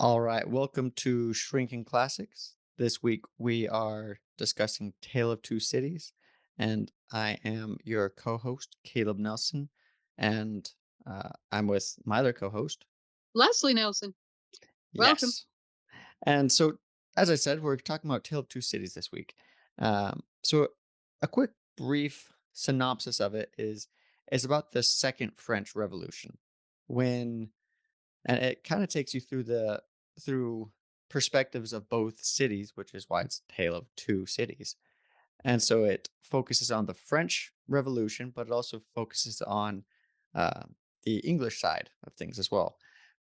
All right, welcome to Shrinking Classics. This week we are discussing Tale of Two Cities, and I am your co host, Caleb Nelson, and I'm with my other co host. Leslie Nelson, welcome. Yes. And so, as I said, we're talking about Tale of Two Cities this week. So, a quick, brief synopsis of it is about the Second French Revolution, when and it kind of takes you through perspectives of both cities, which is why it's Tale of Two Cities. And so it focuses on the French Revolution, but it also focuses on uh, the English side of things as well,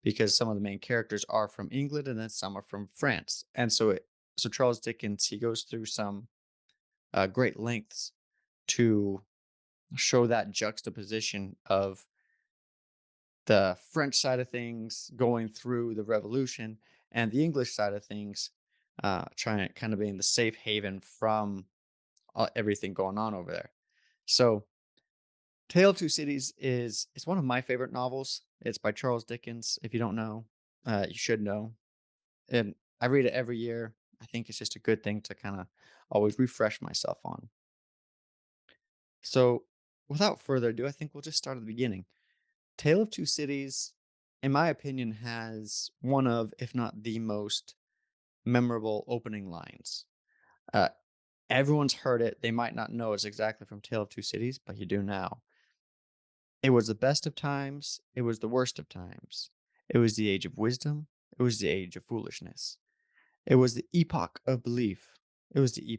because some of the main characters are from England and then some are from France. And so Charles Dickens, he goes through some great lengths to show that juxtaposition of the French side of things going through the revolution and the English side of things trying to kind of being the safe haven from everything going on over there. So, Tale of Two Cities is one of my favorite novels. It's by Charles Dickens. If you don't know, you should know. And I read it every year. I think it's just a good thing to kind of always refresh myself on. So, without further ado, I think we'll just start at the beginning. Tale of Two Cities, in my opinion, has one of, if not the most memorable opening lines. Uh, Everyone's heard it. They might not know it's exactly from Tale of Two Cities, but you do now. It was the best of times. It was the worst of times. It was the age of wisdom. It was the age of foolishness. It was the epoch of belief. It was the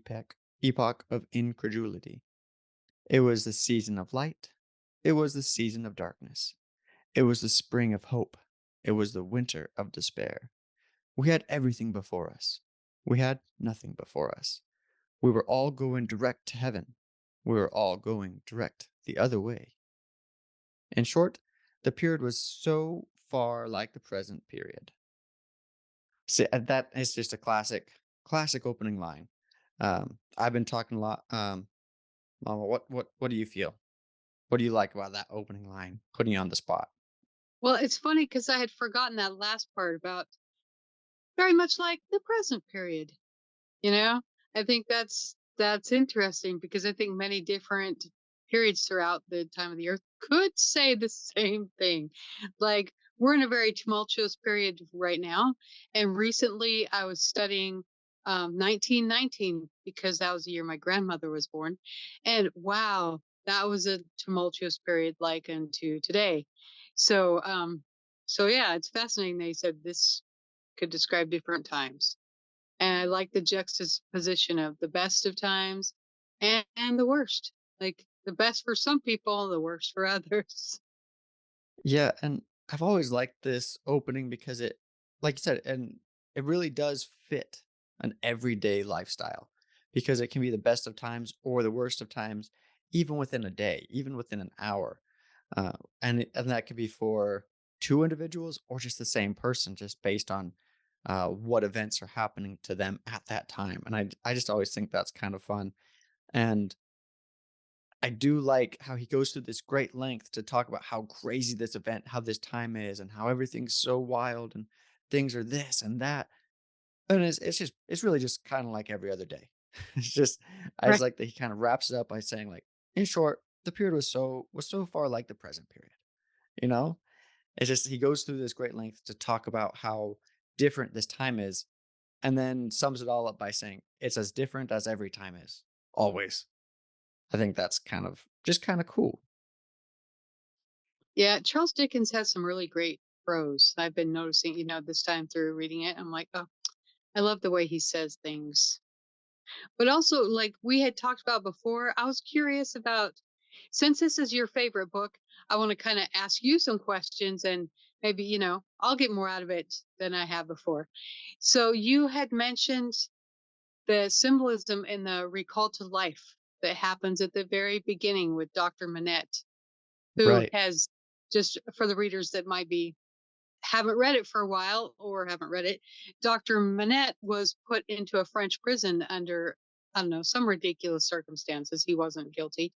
epoch of incredulity. It was the season of light. It was the season of darkness. It was the spring of hope. It was the winter of despair. We had everything before us. We had nothing before us. We were all going direct to heaven. We were all going direct the other way. In short, the period was so far like the present period. See, that is just a classic opening line. I've been talking a lot. Mama, what do you feel? What do you like about that opening line? Putting you on the spot. Well, it's funny because I had forgotten that last part about very much like the present period. You know, I think that's interesting because I think many different periods throughout the time of the earth could say the same thing. Like we're in a very tumultuous period right now, and recently I was studying 1919 because that was the year my grandmother was born, and wow, that was a tumultuous period like unto today. So, so yeah, it's fascinating that you said this could describe different times. And I like the juxtaposition of the best of times and the worst. Like the best for some people, the worst for others. Yeah, and I've always liked this opening because it, like you said, and it really does fit an everyday lifestyle because it can be the best of times or the worst of times, even within a day, even within an hour. And that could be for two individuals or just the same person, just based on what events are happening to them at that time. And I just always think that's kind of fun. And I do like how he goes through this great length to talk about how crazy this event, how this time is, and how everything's so wild and things are this and that. And it's really just kind of like every other day. It's just I just Right. like that he kind of wraps it up by saying like, in short, the period was so far like the present period. You know, it's just he goes through this great length to talk about how different this time is, and then sums it all up by saying it's as different as every time is always. I think that's kind of cool. Yeah, Charles Dickens has some really great prose. I've been noticing, this time through reading it. I'm like, oh, I love the way he says things. But also, like we had talked about before, I was curious about since this is your favorite book, I want to kind of ask you some questions and maybe, I'll get more out of it than I have before. So you had mentioned the symbolism in the recall to life that happens at the very beginning with Dr. Manette, who Right. has just for the readers that might be haven't read it for a while or haven't read it, Dr. Manette was put into a French prison under, I don't know, some ridiculous circumstances. He wasn't guilty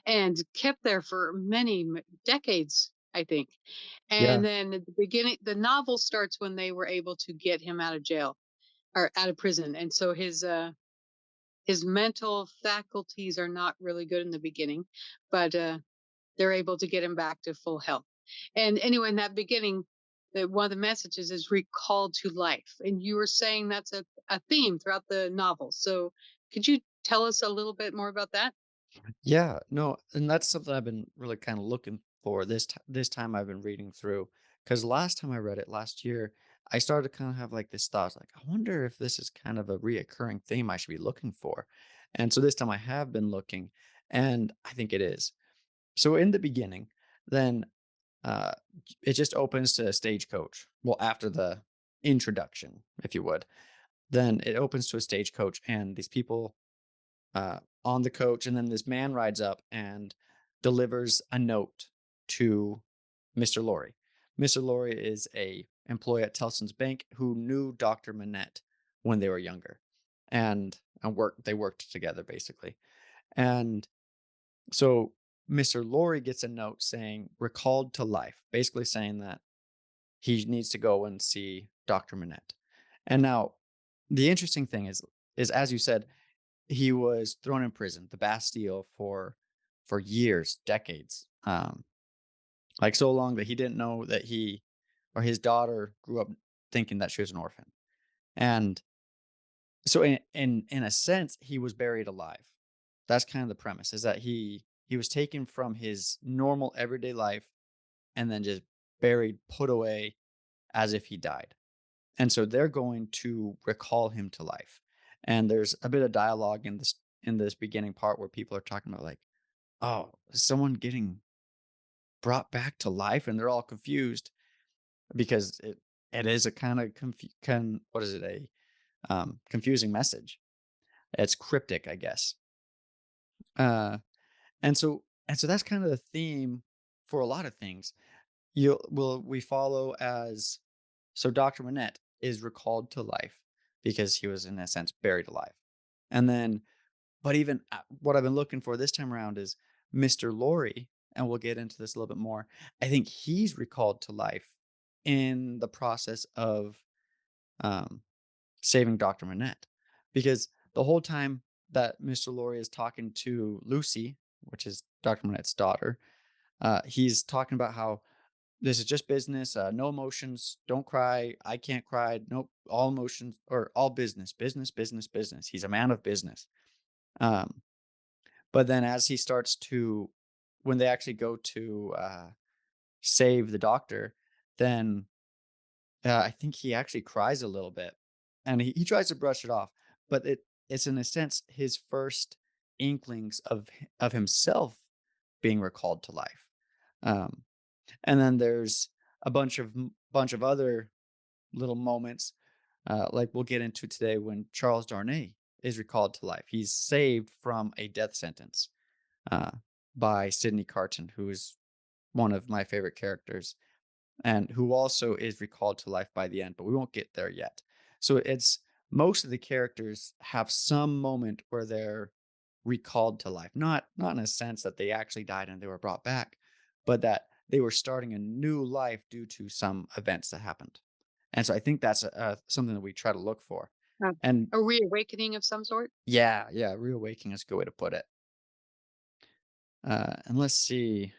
and kept there for many decades. I think. Yeah. And then at the beginning, the novel starts when they were able to get him out of jail or out of prison, and so his mental faculties are not really good in the beginning, but they're able to get him back to full health. And anyway, in that beginning, one of the messages is recalled to life. And you were saying that's a theme throughout the novel. So could you tell us a little bit more about that? Yeah, no, and that's something I've been really kind of looking for this time I've been reading through. Because last time I read it last year, I started to kind of have like this thought, like, I wonder if this is kind of a reoccurring theme I should be looking for. And so this time I have been looking, and I think it is. So in the beginning, then uh, it just opens to a stagecoach. Well, after the introduction, if you would, then it opens to a stagecoach, and these people on the coach, and then this man rides up and delivers a note to Mr. Lorry. Mr. Lorry is a employee at Telson's Bank who knew Dr. Manette when they were younger, and they worked together basically. And so Mr. Lorry gets a note saying recalled to life, basically saying that he needs to go and see Dr. Manette. And now the interesting thing is as you said, he was thrown in prison, the Bastille, for years, decades, like so long that he didn't know that he or his daughter grew up thinking that she was an orphan. And so, in a sense, he was buried alive. That's kind of the premise: is that he was taken from his normal everyday life and then just buried, put away as if he died. And so they're going to recall him to life. And there's a bit of dialogue in this beginning part where people are talking about like, "Oh, is someone getting brought back to life?" And they're all confused because it is a kind of what is it, a confusing message. It's cryptic, I guess. Uh, and so that's kind of the theme for a lot of things. We follow as so Dr. Manette is recalled to life because he was in a sense buried alive. And then but even what I've been looking for this time around is Mr. Lorry, and we'll get into this a little bit more. I think he's recalled to life in the process of um, saving Dr. Manette because the whole time that Mr. Lorry is talking to Lucy, which is Dr. Manette's daughter, he's talking about how this is just business, no emotions, don't cry, I can't cry, nope, all emotions or all business, business, business, business. He's a man of business. Um, but then as he starts to when they actually go to, save the doctor, then, I think he actually cries a little bit, and he tries to brush it off, but it's in a sense his first inklings of himself being recalled to life. Um, and then there's a bunch of other little moments, like we'll get into today when Charles Darnay is recalled to life. He's saved from a death sentence, uh, by Sidney Carton, who is one of my favorite characters, and who also is recalled to life by the end, but we won't get there yet. So it's most of the characters have some moment where they're recalled to life. Not in a sense that they actually died and they were brought back, but that they were starting a new life due to some events that happened. And so I think that's something that we try to look for. Uh, And a reawakening of some sort? yeah, yeah, reawakening is a good way to put it. And let's see.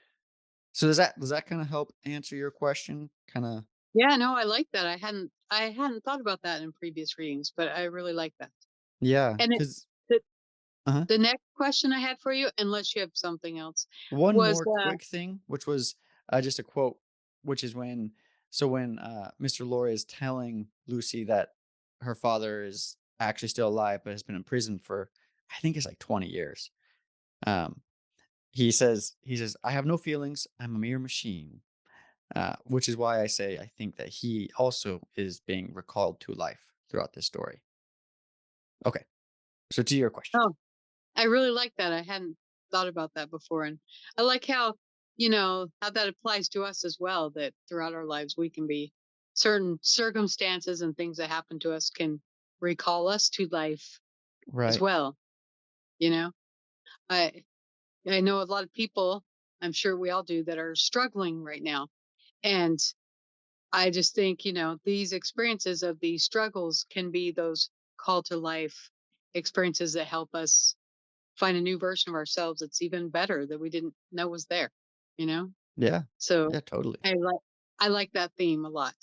So does that kind of help answer your question? Kind of, Yeah, no, I like that. I hadn't thought about that in previous readings, but I really like that. yeah, And it because the uh-huh. the next question I had for you, unless you have something else, One was more quick thing, which was just a quote, which is when Mr. Lorry is telling Lucy that her father is actually still alive but has been in prison for I think it's like 20 years. Um, he says, "I have no feelings. I'm a mere machine." Which is why I say I think that he also is being recalled to life throughout this story. Okay, so to your question. oh, I really like that. I hadn't thought about that before, and I like how, how that applies to us as well, that throughout our lives, we can be certain circumstances and things that happen to us can recall us to life as Right. well, you know? I I know a lot of people. I'm sure we all do, that are struggling right now. And I just think, these experiences of these struggles can be those call to life experiences that help us find a new version of ourselves that's even better that we didn't know was there, you know? Yeah. So Yeah, totally. I like I like that theme a lot.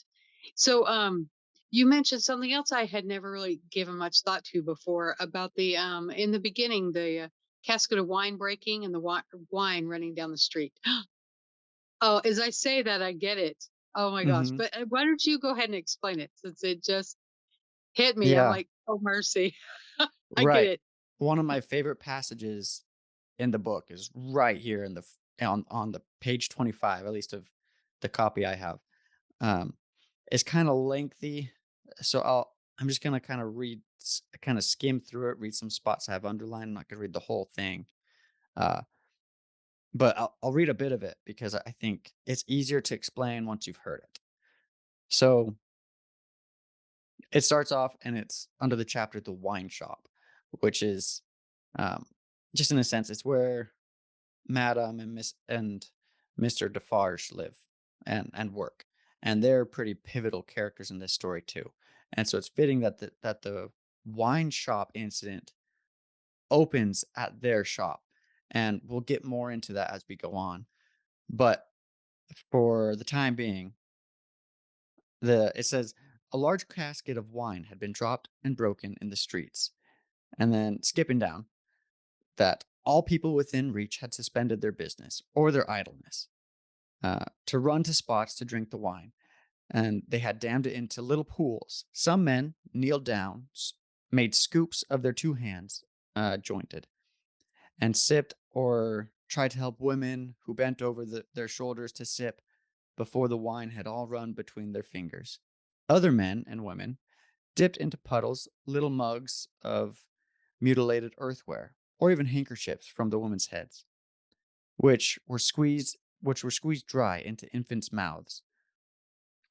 So you mentioned something else I had never really given much thought to before about the in the beginning the casket of wine breaking and the wine running down the street. Oh, as I say that I get it. Oh my gosh. Mhm. But why don't you go ahead and explain it since it just hit me. I'm Yeah, like, "Oh mercy." I get right. it. One of my favorite passages in the book is right here in the on the page 25, at least of the copy I have. Um, it's kinda lengthy, so I'm just gonna kinda kinda skim through it, read some spots I have underlined. I'm not gonna read the whole thing, uh, but I'll read a bit of it because I think it's easier to explain once you've heard it. So, it starts off and it's under the chapter "The Wine Shop," which is, um, just in a sense, it's where Madame and Mr. Defarge live and work, and they're pretty pivotal characters in this story too. And so it's fitting that the wine shop incident opens at their shop, and we'll get more into that as we go on. But for the time being, the it says a large casket of wine had been dropped and broken in the streets, and then skipping down that all people within reach had suspended their business or their idleness to run to spots to drink the wine, and they had dammed it into little pools. Some men kneeled down, made scoops of their two hands jointed, and sipped or tried to help women who bent over their shoulders to sip before the wine had all run between their fingers. Other men and women dipped into puddles little mugs of mutilated earthenware, or even handkerchiefs from the women's heads, which were squeezed dry into infants' mouths.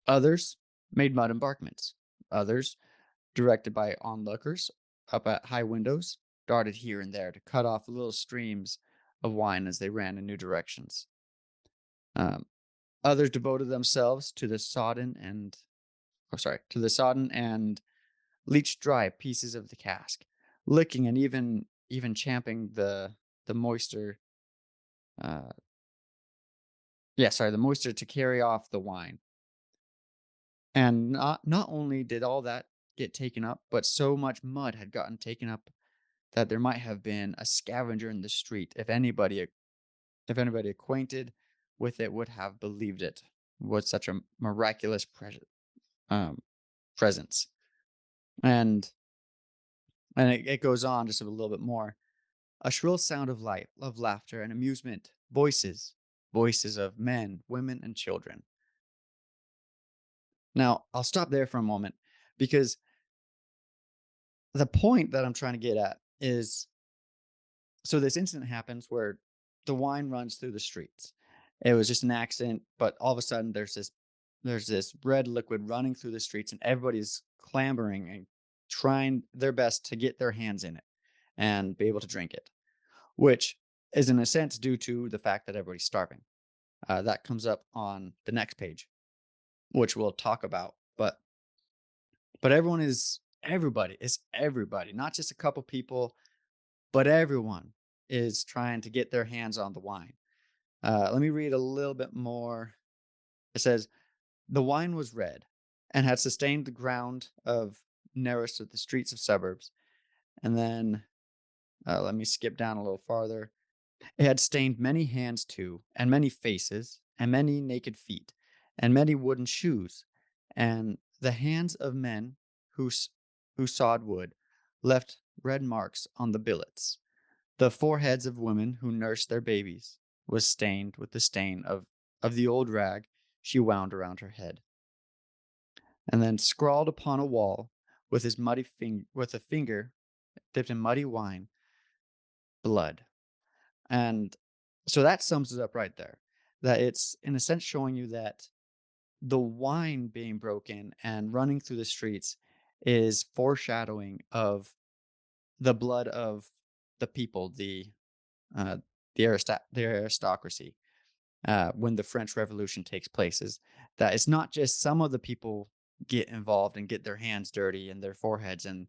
Others made mud embankments. Others, directed by onlookers up at high windows, darted here and there to cut off little streams of wine as they ran in new directions. Um, Others devoted themselves to the sodden and leached dry pieces of the cask, licking and even champing the moisture. Uh, the moisture to carry off the wine. And not only did all that get taken up, but so much mud had gotten taken up that there might have been a scavenger in the street if anybody acquainted with it would have believed it was such a miraculous um, presence. And it goes on just a little bit more. A shrill sound of light, of laughter and amusement, voices of men, women, and children. Now, I'll stop there for a moment because the point that I'm trying to get at is so this incident happens where the wine runs through the streets. It was just an accident, but all of a sudden there's this red liquid running through the streets and everybody's clamoring and trying their best to get their hands in it and be able to drink it, which is in a sense due to the fact that everybody's starving. That comes up on the next page, which we'll talk about. But everybody, not just a couple people, but everyone is trying to get their hands on the wine. Let me read a little bit more. It says, the wine was red and had sustained the ground of narrowest of the streets of suburbs. And then let me skip down a little farther. It had stained many hands too, and many faces, and many naked feet, and many wooden shoes, and the hands of men who, who sawed wood left red marks on the billets. The foreheads of women who nursed their babies was stained with the stain of the old rag she wound around her head. And then scrawled upon a wall with with a finger dipped in muddy wine, blood. And so that sums it up right there. That it's in a sense showing you that the wine being broken and running through the streets is foreshadowing of the blood of the people, uh, the aristocracy. when the French Revolution takes place is that it's not just some of the people get involved and get their hands dirty and their foreheads and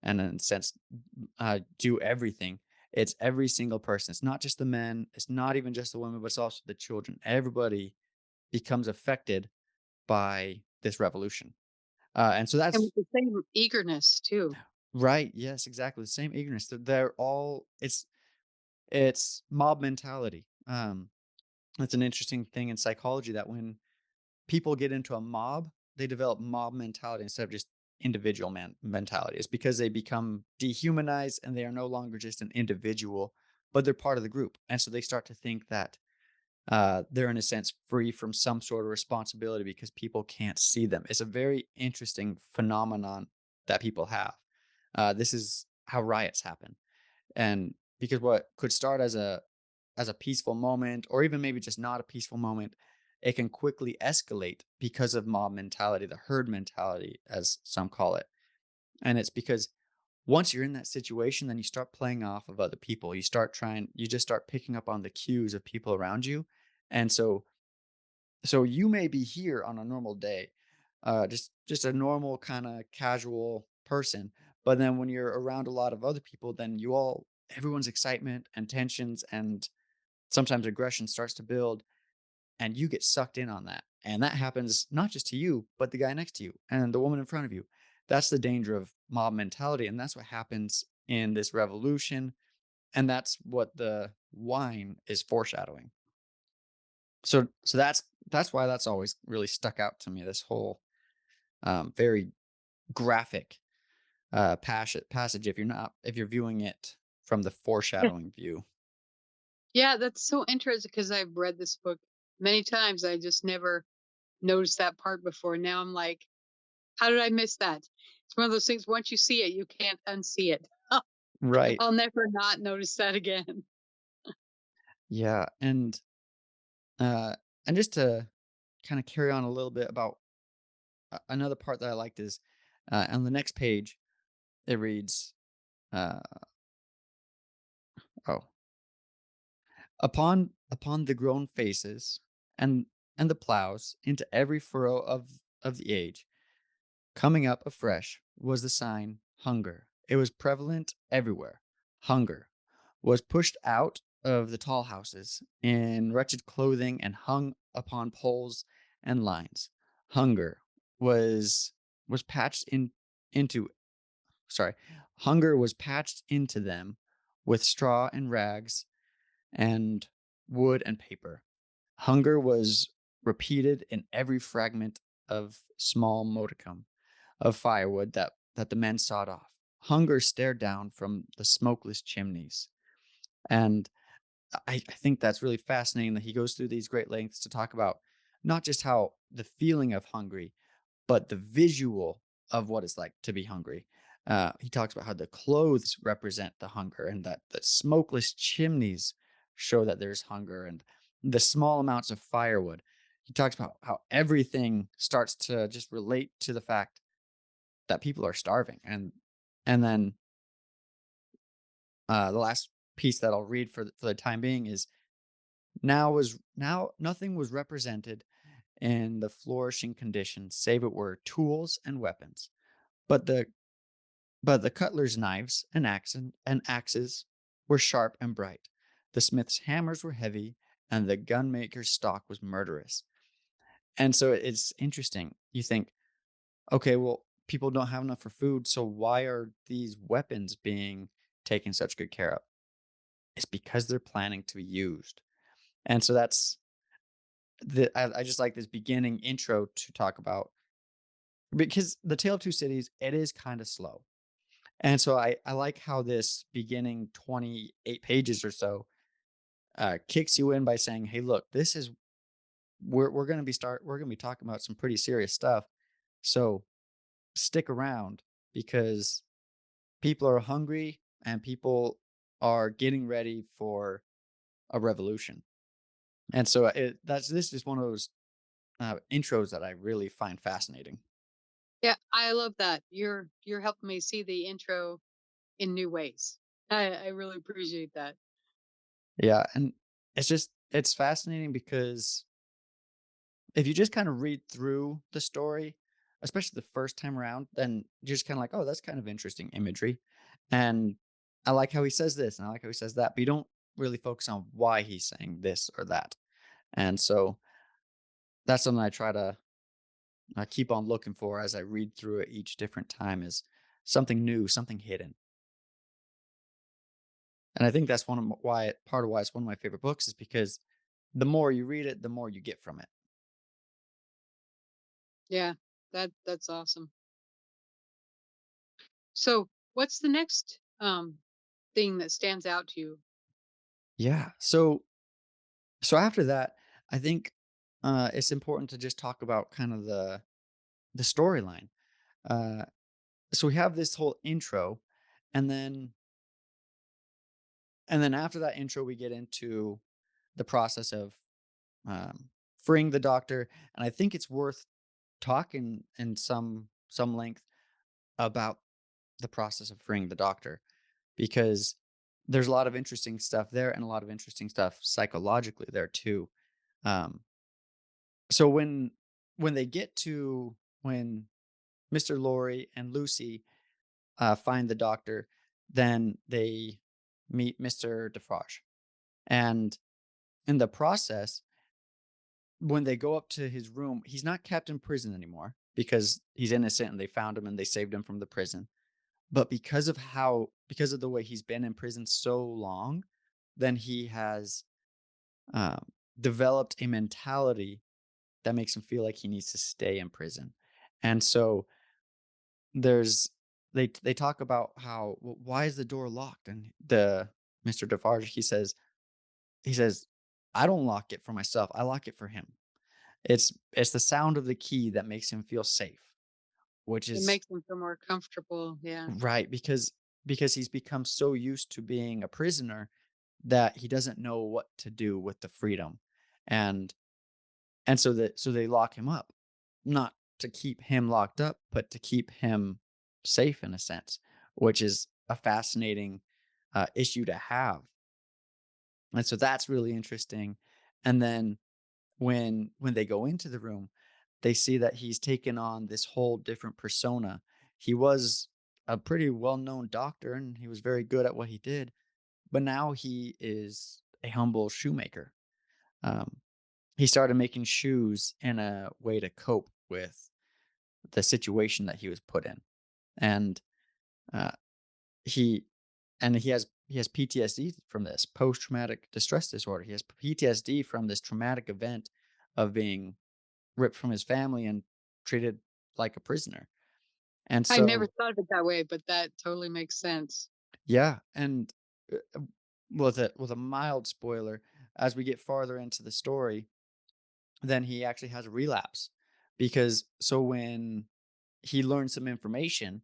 in a sense do everything. It's every single person. It's not just the men. It's not even just the women, but it's also the children. Everybody becomes affected by this revolution. And so And that's with the same eagerness too. right. Yes, exactly. The same ignorance. They're all it's mob mentality. That's an interesting thing in psychology that when people get into a mob, they develop mob mentality instead of just individual mentality. It's because they become dehumanized and they are no longer just an individual, but they're part of the group. And so they start to think that they're in a sense free from some sort of responsibility because people can't see them. It's a very interesting phenomenon that people have. This is how riots happen, and because what could start as a peaceful moment, or even maybe just not a peaceful moment, it can quickly escalate because of mob mentality, the herd mentality, as some call it. And it's because once you're in that situation, then you start playing off of other people. You just start picking up on the cues of people around you. And so you may be here on a normal day, just a normal kind of casual person. But then when you're around a lot of other people, then everyone's excitement and tensions and sometimes aggression starts to build and you get sucked in on that. And that happens not just to you, but the guy next to you and the woman in front of you. That's the danger of mob mentality. And that's what happens in this revolution. And that's what the wine is foreshadowing. So that's why that's always really stuck out to me. This whole very graphic passage. If you're viewing it from the foreshadowing view, Yeah, that's so interesting because I've read this book many times. I just never noticed that part before. Now I'm like, how did I miss that? It's one of those things, once you see it, you can't unsee it. right? I'll never not notice that again. Yeah, uh, and just to kind of carry on a little bit about another part that I liked is on the next page it reads, uh, "Oh, upon the grown faces and and the plows into every furrow of the age, coming up afresh was the sign hunger. It was prevalent everywhere. Hunger was pushed out of the tall houses in wretched clothing and hung upon poles and lines. Hunger was patched into sorry, hunger was patched into them with straw and rags and wood and paper. Hunger was repeated in every fragment of small modicum of firewood that the men sawed off. Hunger stared down from the smokeless chimneys. And I think that's really fascinating that he goes through these great lengths to talk about not just how the feeling of hungry, but the visual of what it's like to be hungry. He talks about how the clothes represent the hunger and that the smokeless chimneys show that there's hunger and the small amounts of firewood. He talks about how everything starts to just relate to the fact that people are starving. And then the last piece that I'll read for the time being is now nothing was represented in the flourishing conditions save it were tools and weapons. But the cutler's knives and axes were sharp and bright. The smith's hammers were heavy, and the gunmaker's stock was murderous. And so it's interesting. You think, okay, well, people don't have enough for food, so why are these weapons being taken such good care of? It's because they're planning to be used. And so I just like this beginning intro to talk about because the Tale of Two Cities, it is kind of slow. And so I like how this beginning 28 pages or so kicks you in by saying, "Hey, look, this is we're going to be talking about some pretty serious stuff. So stick around because people are hungry and people are getting ready for a revolution." And so this is one of those intros that I really find fascinating. Yeah, I love that. You're helping me see the intro in new ways. I really appreciate that. Yeah, and it's just it's fascinating because if you just kind of read through the story, especially the first time around, then you're just kind of like, oh, that's kind of interesting imagery. And I like how he says this and I like how he says that, but you don't really focus on why he's saying this or that. And so that's something I try to keep on looking for as I read through it each different time is something new, something hidden. And I think that's why part of why it's one of my favorite books is because the more you read it, the more you get from it. Yeah, that's awesome. So, what's the next thing that stands out to you? Yeah. So after that, I think it's important to just talk about kind of the storyline. Uh, so we have this whole intro, and then after that intro, we get into the process of freeing the doctor, and I think it's worth talking in some length about the process of freeing the doctor because there's a lot of interesting stuff there and a lot of interesting stuff psychologically there too. Um, so when they get to when Mr. Lorry and Lucy find the doctor, then they meet Mr. Defarge, and in the process, when they go up to his room, he's not kept in prison anymore because he's innocent and they found him and they saved him from the prison. But because of the way he's been in prison so long, then he has um, developed a mentality that makes him feel like he needs to stay in prison. And so there's they talk about how well, why is the door locked? And the Mr. Defarge he says I don't lock it for myself. I lock it for him. It's the sound of the key that makes him feel safe, which It is makes them feel more comfortable. Yeah, right because he's become so used to being a prisoner that he doesn't know what to do with the freedom. And so they lock him up, not to keep him locked up, but to keep him safe in a sense, which is a fascinating issue to have. And so that's really interesting. And then when they go into the room, they see that he's taken on this whole different persona. He was a pretty well-known doctor and he was very good at what he did, but now he is a humble shoemaker. Um, he started making shoes in a way to cope with the situation that he was put in, and uh, he he has PTSD from this post traumatic distress disorder. He has PTSD from this traumatic event of being ripped from his family and treated like a prisoner. And I never so, thought of it that way, but that totally makes sense. yeah, and with a mild spoiler, as we get farther into the story, then he actually has a relapse because so when he learns some information,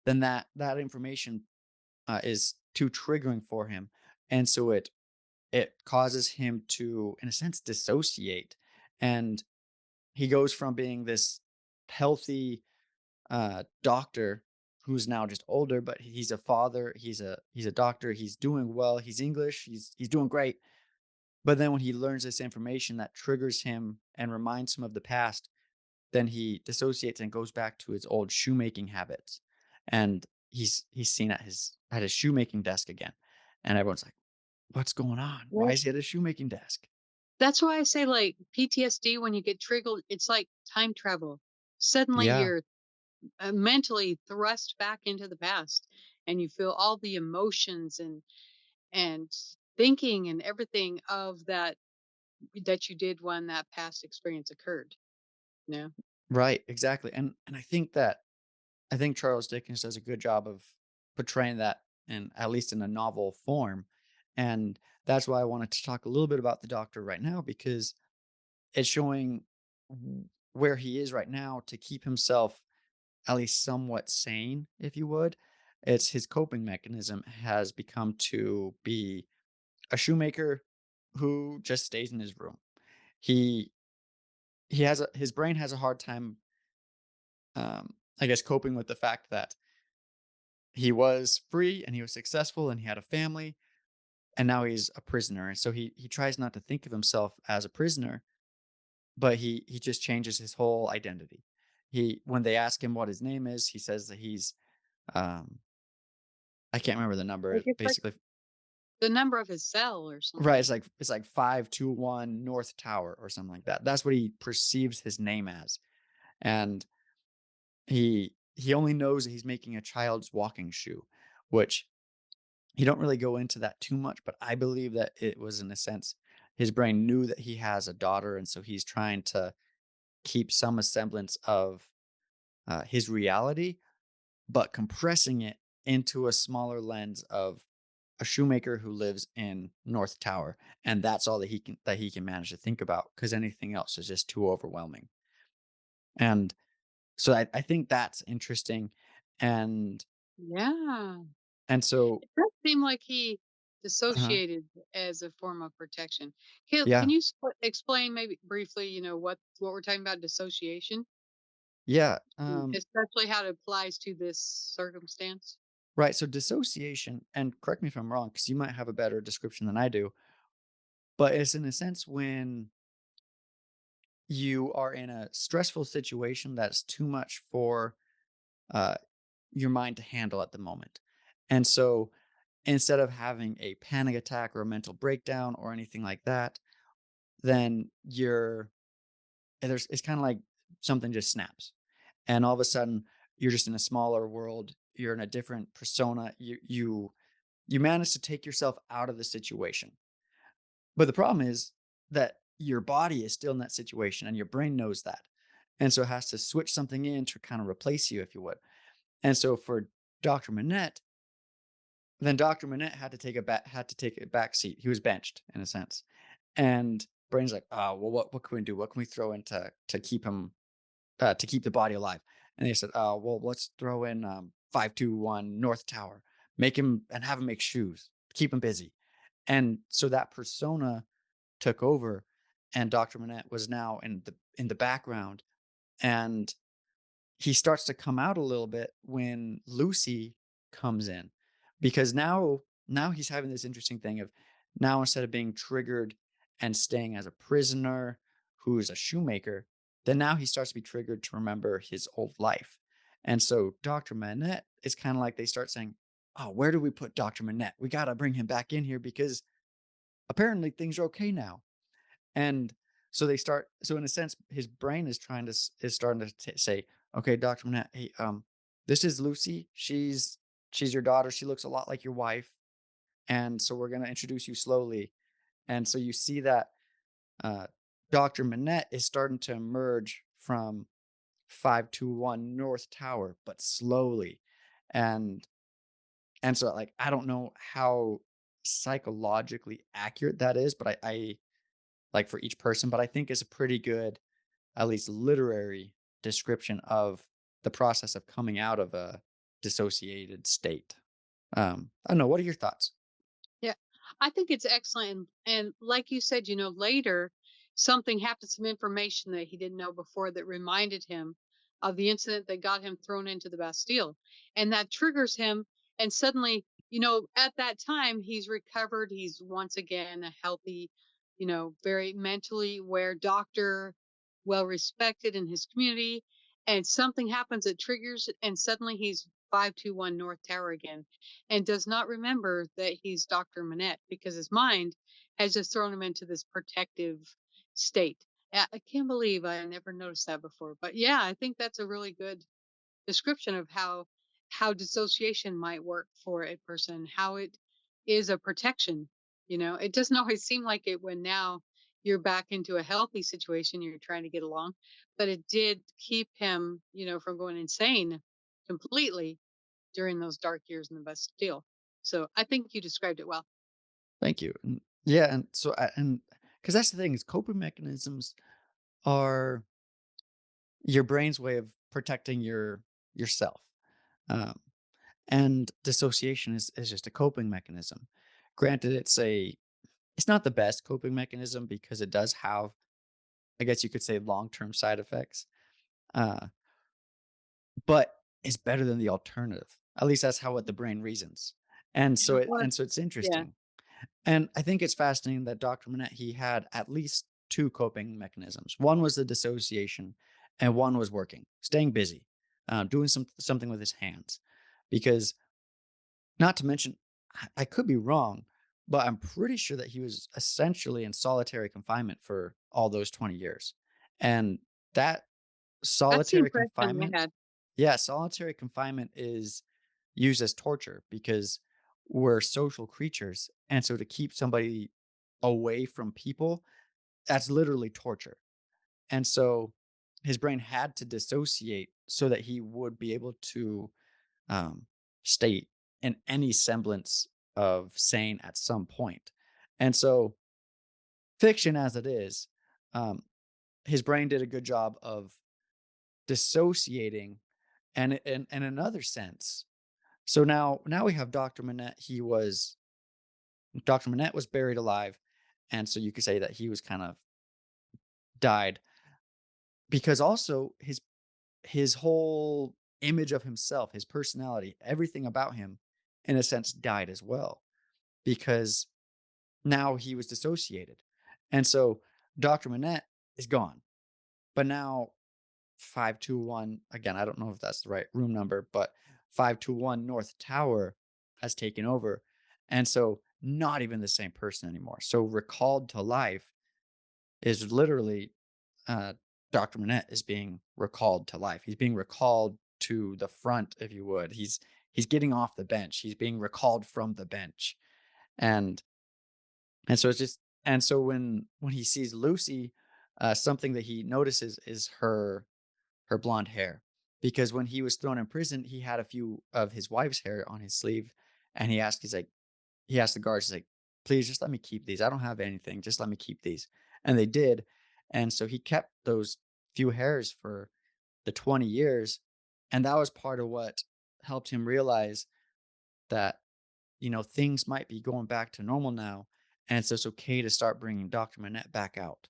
then that information is too triggering for him, and so it causes him to, in a sense, dissociate, and he goes from being this healthy doctor who's now just older, but he's a father, he's a doctor, he's doing well, he's English, he's doing great. But then when he learns this information that triggers him and reminds him of the past, then he dissociates and goes back to his old shoemaking habits. And he's seen at his shoemaking desk again. And everyone's like, "What's going on? Why Right. is he at his shoemaking desk?" That's why I say, like, PTSD, when you get triggered, it's like time travel. Suddenly, Yeah, you're mentally thrust back into the past, and you feel all the emotions and thinking and everything of that you did when that past experience occurred. You know, right, exactly. And I think Charles Dickens does a good job of portraying that in at least in a novel form. And that's why I wanted to talk a little bit about the doctor right now because it's showing where he is right now to keep himself at least somewhat sane, if you would. It's his coping mechanism has become to be a shoemaker who just stays in his room. He his brain has a hard time, I guess, coping with the fact that he was free and he was successful and he had a family, and now he's a prisoner. And so he tries not to think of himself as a prisoner, but he just changes his whole identity. He when they ask him what his name is, he says that he's um I can't remember the I number. guess like Basically, the number of his cell or right? something. It's like 521 North Tower or something like that. That's what he perceives his name as, and he only knows that he's making a child's walking shoe, which you don't really go into that too much, but I believe that it was in a sense his brain knew that he has a daughter, and so he's trying to keep some semblance of his reality, but compressing it into a smaller lens of a shoemaker who lives in North Tower, and that's all that he can manage to think about because anything else is just too overwhelming. And so I think that's interesting, and Yeah. and so It does seem like he uh dissociated as a form of protection. Can yeah, you explain maybe briefly, what we're talking about dissociation, yeah, especially how it applies to this circumstance? right. So dissociation, and correct me if I'm wrong, because you might have a better description than I do, but it's in a sense when you are in a stressful situation that's too much for uh, your mind to handle at the moment. And so instead of having a panic attack or a mental breakdown or anything like that, then it's kind of like something just snaps. And all of a sudden you're just in a smaller world. You're in a different persona. You manage to take yourself out of the situation. But the problem is that your body is still in that situation and your brain knows that. And so it has to switch something in to kind of replace you, if you would. And so for Dr. Manette, then Dr. Manette had to take a back seat. He was benched in a sense. And brain's like, oh, well, what can we do? What can we throw in to keep him to keep the body alive? And they said, oh, well, let's throw in 521 North Tower, make him and have him make shoes, keep him busy. And so that persona took over, and Dr. Manette was now in the background, and he starts to come out a little bit when Lucy comes in, because now he's having this interesting thing of now instead of being triggered and staying as a prisoner who's a shoemaker, then now he starts to be triggered to remember his old life. And so Dr. Manette is kind of like they start saying, oh, where do we put Dr. Manette? We got to bring him back in here because apparently things are okay now. And so they start. So in a sense, his brain is is starting to say, "Okay, Doctor Manette, hey, this is Lucy. She's your daughter. She looks a lot like your wife, and so we're gonna introduce you slowly." And so you see that uh, Doctor Manette is starting to emerge from 521 North Tower, but slowly, and so like I don't know how psychologically accurate that is, but I like for each person, but I think it's a pretty good at least literary description of the process of coming out of a dissociated state. I don't know. What are your thoughts? Yeah, I think it's excellent. And like you said, later something happened, some information that he didn't know before that reminded him of the incident that got him thrown into the Bastille. And that triggers him. And suddenly, at that time, he's recovered. He's once again a healthy, very mentally aware doctor, well respected in his community. And something happens that triggers, and suddenly he's 521 North Tower again and does not remember that he's Dr. Manette because his mind has just thrown him into this protective state. I can't believe I never noticed that before. But yeah, I think that's a really good description of how dissociation might work for a person, how it is a protection. It doesn't always seem like it when now you're back into a healthy situation, you're trying to get along, but it did keep him, from going insane completely during those dark years in the Bastille. So I think you described it well. Thank you. And yeah, and so and because that's the thing is coping mechanisms are your brain's way of protecting yourself. Um, and dissociation is just a coping mechanism. Granted, it's not the best coping mechanism because it does have, I guess you could say, long term side effects. Uh, but it's better than the alternative. At least that's how what the brain reasons. Yeah, well, and so it's yeah. interesting. And I think it's fascinating that Dr. Manette, he had at least two coping mechanisms. One was the dissociation, and one was working, staying busy, doing something with his hands. Because, not to mention, I could be wrong, but I'm pretty sure that he was essentially in solitary confinement for all those 20 years. And that That's the solitary impression confinement, I had. yeah, solitary confinement is used as torture because we're social creatures. And so to keep somebody away from people, that's literally torture. And so his brain had to dissociate so that he would be able to um, stay in any semblance of sane at some point. And so, fiction as it is, um, his brain did a good job of dissociating, and in another sense. So now we have Dr. Manette. Dr. Manette was buried alive, and so you could say that he was kind of died because also his whole image of himself, his personality, everything about him, in a sense, died as well because now he was dissociated, and so Dr. Manette is gone. But now 521, again, I don't know if that's the right room number, but 521 North Tower has taken over. And so not even the same person anymore. So recalled to life is literally uh, Dr. Manette is being recalled to life. He's being recalled to the front, if you would. He's getting off the bench. He's being recalled from the bench. And and so it's just and so when he sees Lucy, something that he notices is her blonde hair. Because when he was thrown in prison, he had a few of his wife's hair on his sleeve, and he asked the guards, he's like, "Please just let me keep these. I don't have anything. Just let me keep these." And they did. And so he kept those few hairs for the 20 years, and that was part of what helped him realize that, things might be going back to normal now, and so it's okay to start bringing Dr. Manette back out.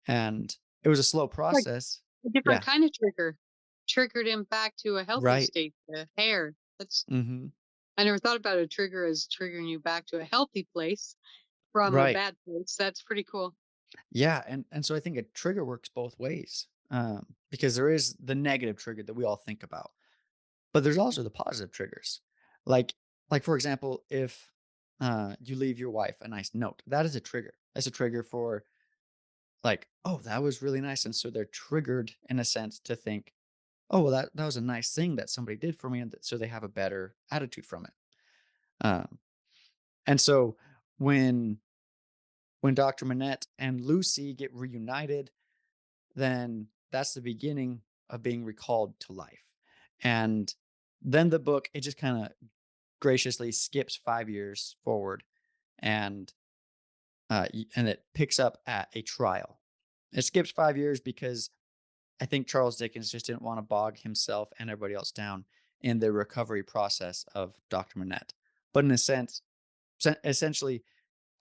And it was a slow Like process. a different Yeah, kind of trigger. Triggered him back to a healthy right. state, the hair. That's Mhm. I never thought about a trigger as triggering you back to a healthy place from a Right. bad place. That's pretty cool. Yeah, and so I think a trigger works both ways, because there is the negative trigger that we all think about, but there's also the positive triggers. Like for example, if, you leave your wife a nice note, that is a trigger. That's a trigger for, like, "Oh, that was really nice," and so they're triggered in a sense to think, "Oh, well, that was a nice thing that somebody did for me," and so they have a better attitude from it. Um, and so when Dr. Manette and Lucy get reunited, then that's the beginning of being recalled to life. And then the book, it just kind of graciously skips 5 years forward, and and it picks up at a trial. It skips 5 years because I think Charles Dickens just didn't want to bog himself and everybody else down in the recovery process of Dr. Manette. But in a sense, essentially,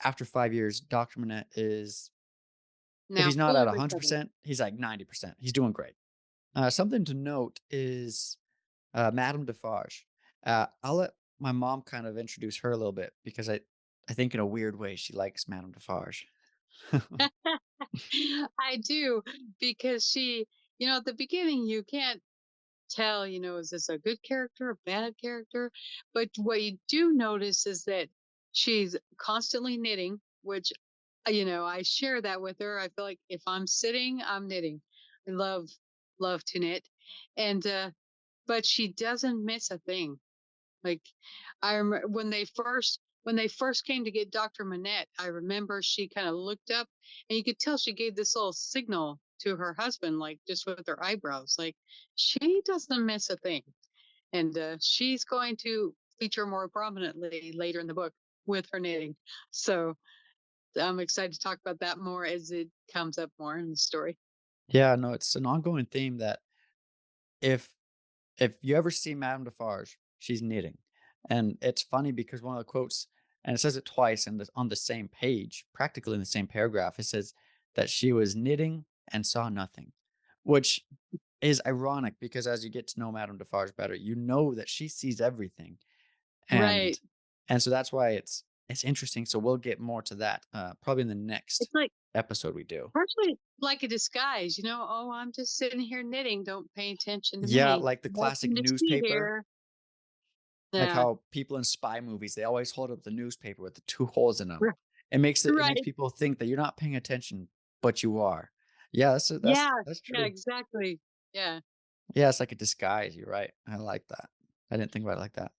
after 5 years, Dr. Manette is, if Now he's not fully at recovered. 100%, he's like 90%. He's doing great. Something to note is Madame Defarge. I'll let my mom kind of introduce her a little bit because I think in a weird way she likes Madame Defarge. I do because at the beginning you can't tell, is this a good character, a bad character? But what you do notice is that she's constantly knitting, which, I share that with her. I feel like if I'm sitting, I'm knitting. I love to knit. And, but she doesn't miss a thing. Like I remember when they first came to get Dr. Manette, I remember she kind of looked up and you could tell she gave this little signal to her husband, like just with her eyebrows, like she doesn't miss a thing. And she's going to feature more prominently later in the book with her knitting. So I'm excited to talk about that more as it comes up more in the story. Yeah, no, it's an ongoing theme that if you ever see Madame Defarge, she's knitting. And it's funny because one of the quotes, and it says it twice on the same page, practically in the same paragraph, it says that she was knitting and saw nothing, which is ironic because as you get to know Madame Defarge better, you know that she sees everything. And Right. so that's why it's it's interesting. So we'll get more to that probably in the It's next like episode we do. partially like a disguise, you know. Oh, I'm just sitting here knitting. Don't pay attention to Yeah, me. like the classic Nothing to see newspaper, here. like Yeah. how people in spy movies, they always hold up the newspaper with the 2 holes in them. r- It makes Right. people think that you're not paying attention, but you are. Yeah, Yeah. that's Yeah. true. Exactly. Yeah. Yeah, it's like a disguise, you're right. I like that. I didn't think about it like that.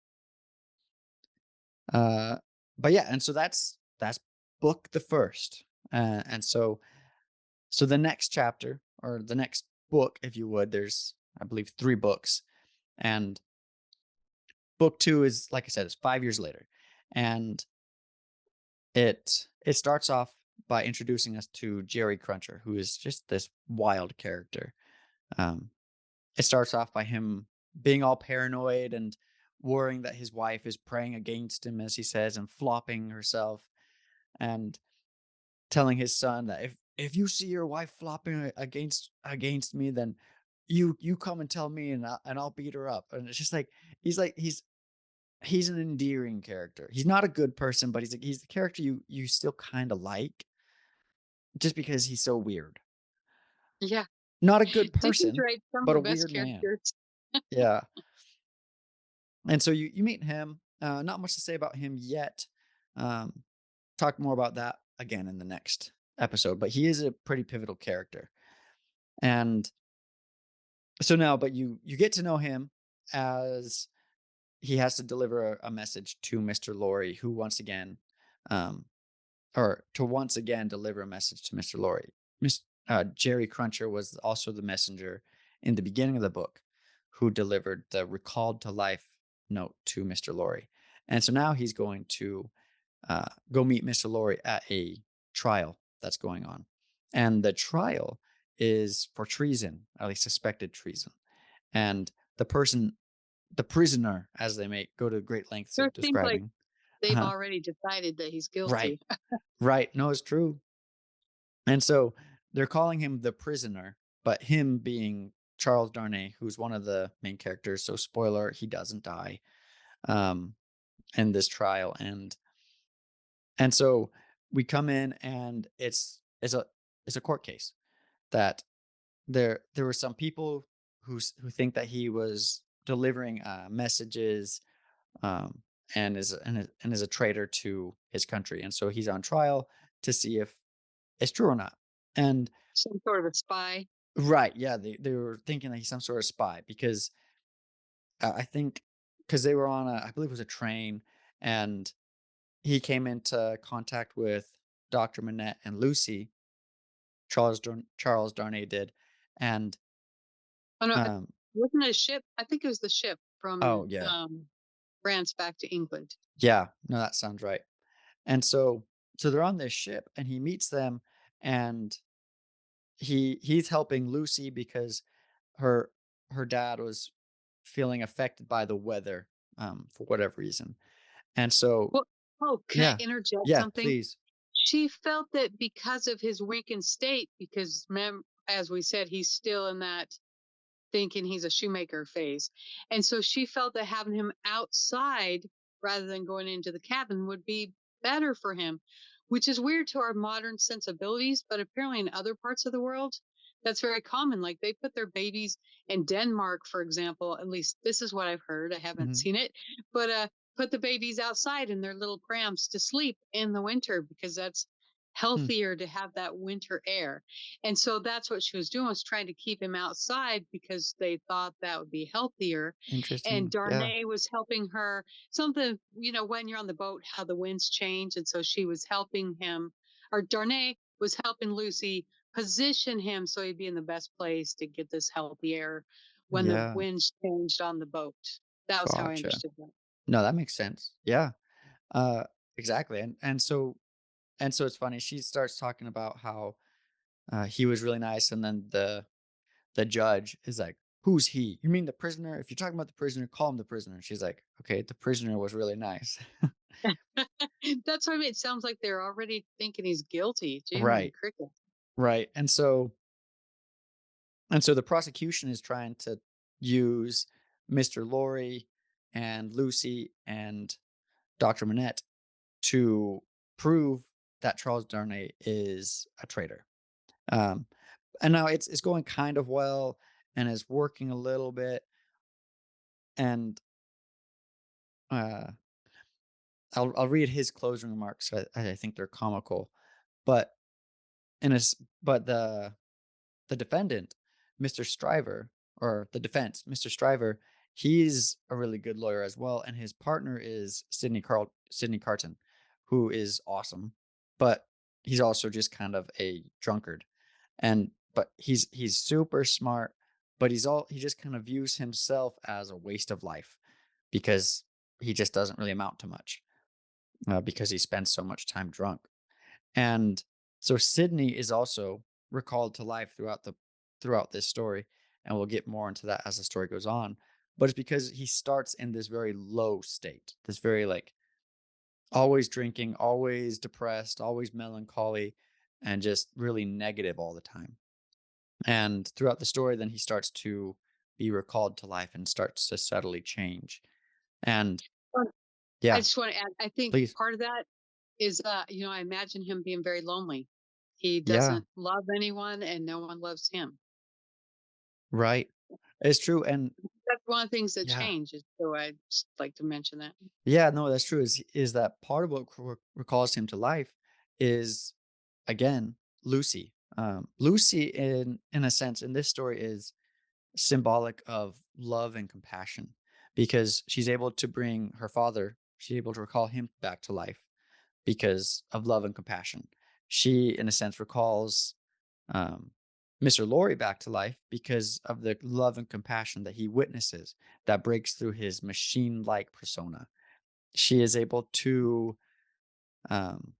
Uh, but yeah, and so that's book the first. And so so the next chapter or the next book, if you would, there's I believe 3 books. And book 2 is like I said, it's 5 years later. And it starts off by introducing us to Jerry Cruncher, who is just this wild character. Um, it starts off by him being all paranoid and worrying that his wife is praying against him, as he says, and flopping herself, and telling his son that if you see your wife flopping against me, then you come and tell me, and I'll beat her up. And it's just like he's an endearing character. He's not a good person, but he's the character you still kind of like just because he's so weird. Yeah. Not a good Dickens person, writes some of but the a best weird man. characters. Yeah. And so you meet him. Not much to say about him yet. Um, talk more about that again in the next episode. But he is a pretty pivotal character. And so now, but you get to know him as he has to deliver a message to Mr. Lorry, who once again, um, or to once again deliver a message to Mr. Lorry. Jerry Cruncher was also the messenger in the beginning of the book who delivered the recalled to life note to Mr. Lorry. And so now he's going to go meet Mr. Lorry at a trial that's going on. And the trial is for treason, at least suspected treason. And the person, the prisoner, as they may go to great lengths So of it seems like describing. they've Uh-huh. already decided that he's Right, guilty. right. No, it's true. And so they're calling him the prisoner, but him being Charles Darnay, who's one of the main characters. So spoiler, he doesn't die um, in this trial, and so we come in, and it's a court case that there were some people who think that he was delivering messages um, and is a traitor to his country, and so he's on trial to see if it's true or not. And Some sort of a spy. right, yeah, they were thinking that he's some sort of spy because I think because they were on I believe it was a train, and he came into contact with Dr. Manette and Lucy. Charles Darnay did, and Oh no, it um, wasn't it a ship? I think it was the ship oh from yeah, France back to England. yeah, no, that sounds right. And so they're on this ship, and he meets them, and he's helping Lucy because her her dad was feeling affected by the weather for whatever reason. And so Well, oh, can I yeah. interject Yeah, something? please. She felt that because of his weakened state, because as we said, he's still in that thinking he's a shoemaker phase. And so she felt that having him outside rather than going into the cabin would be better for him, which is weird to our modern sensibilities. But apparently, in other parts of the world, that's very common. Like they put their babies in Denmark, for example. At least this is what I've heard. I haven't Mhm. seen it, but put the babies outside in their little prams to sleep in the winter because that's Hmm, healthier to have that winter air. And so that's what she was doing, was trying to keep him outside because they thought that would be healthier. And interesting. Yeah. Darnay was helping her something, when you're on the boat, how the winds change. And so she was helping him, or Darnay was helping Lucy position him so he'd be in the best place to get this healthy air when the Yeah. winds changed on the boat. That was how I Gotcha. understood that. No, that makes sense. Yeah. Uh, exactly. And so it's funny. She starts talking about how he was really nice, and then the judge is like, "Who's he? You mean the prisoner? If you're talking about the prisoner, call him the prisoner." She's like, "Okay, the prisoner was really nice." That's what I mean. It sounds like they're already thinking he's guilty. Jiminy Right. cricket. Right. And so the prosecution is trying to use Mr. Lorry and Lucy and Dr. Manette to prove that Charles Darnay is a traitor. Um, and now it's going kind of well and is working a little bit. And uh, I'll read his closing remarks. I think they're comical, but in a s- but the defendant, Mr. Stryver, or the defense, Mr. Stryver, he's a really good lawyer as well, and his partner is Sidney Carton, who is awesome, but he's also just kind of a drunkard. And but he's super smart, but he just kind of views himself as a waste of life because he just doesn't really amount to much because he spends so much time drunk. And so Sydney is also recalled to life throughout this story, and we'll get more into that as the story goes on. But it's because he starts in this very low state, this very like always drinking, always depressed, always melancholy, and just really negative all the time. And throughout the story, then he starts to be recalled to life and starts to subtly change. And Well, I yeah, just want to add, I think please. part of that is, I imagine him being very lonely. He Yeah, doesn't love anyone and no one loves him. right. It's true. And That's one of the things that yeah, changes. So I'd just like to mention that. yeah, no, that's true. Is that part of what recalls him to life is again Lucy. Lucy, in a sense, in this story, is symbolic of love and compassion because she's able to bring her father. She's able to recall him back to life because of love and compassion. She, in a sense, recalls um, Mr. Laurie back to life because of the love and compassion that he witnesses that breaks through his machine-like persona. She is able to, um,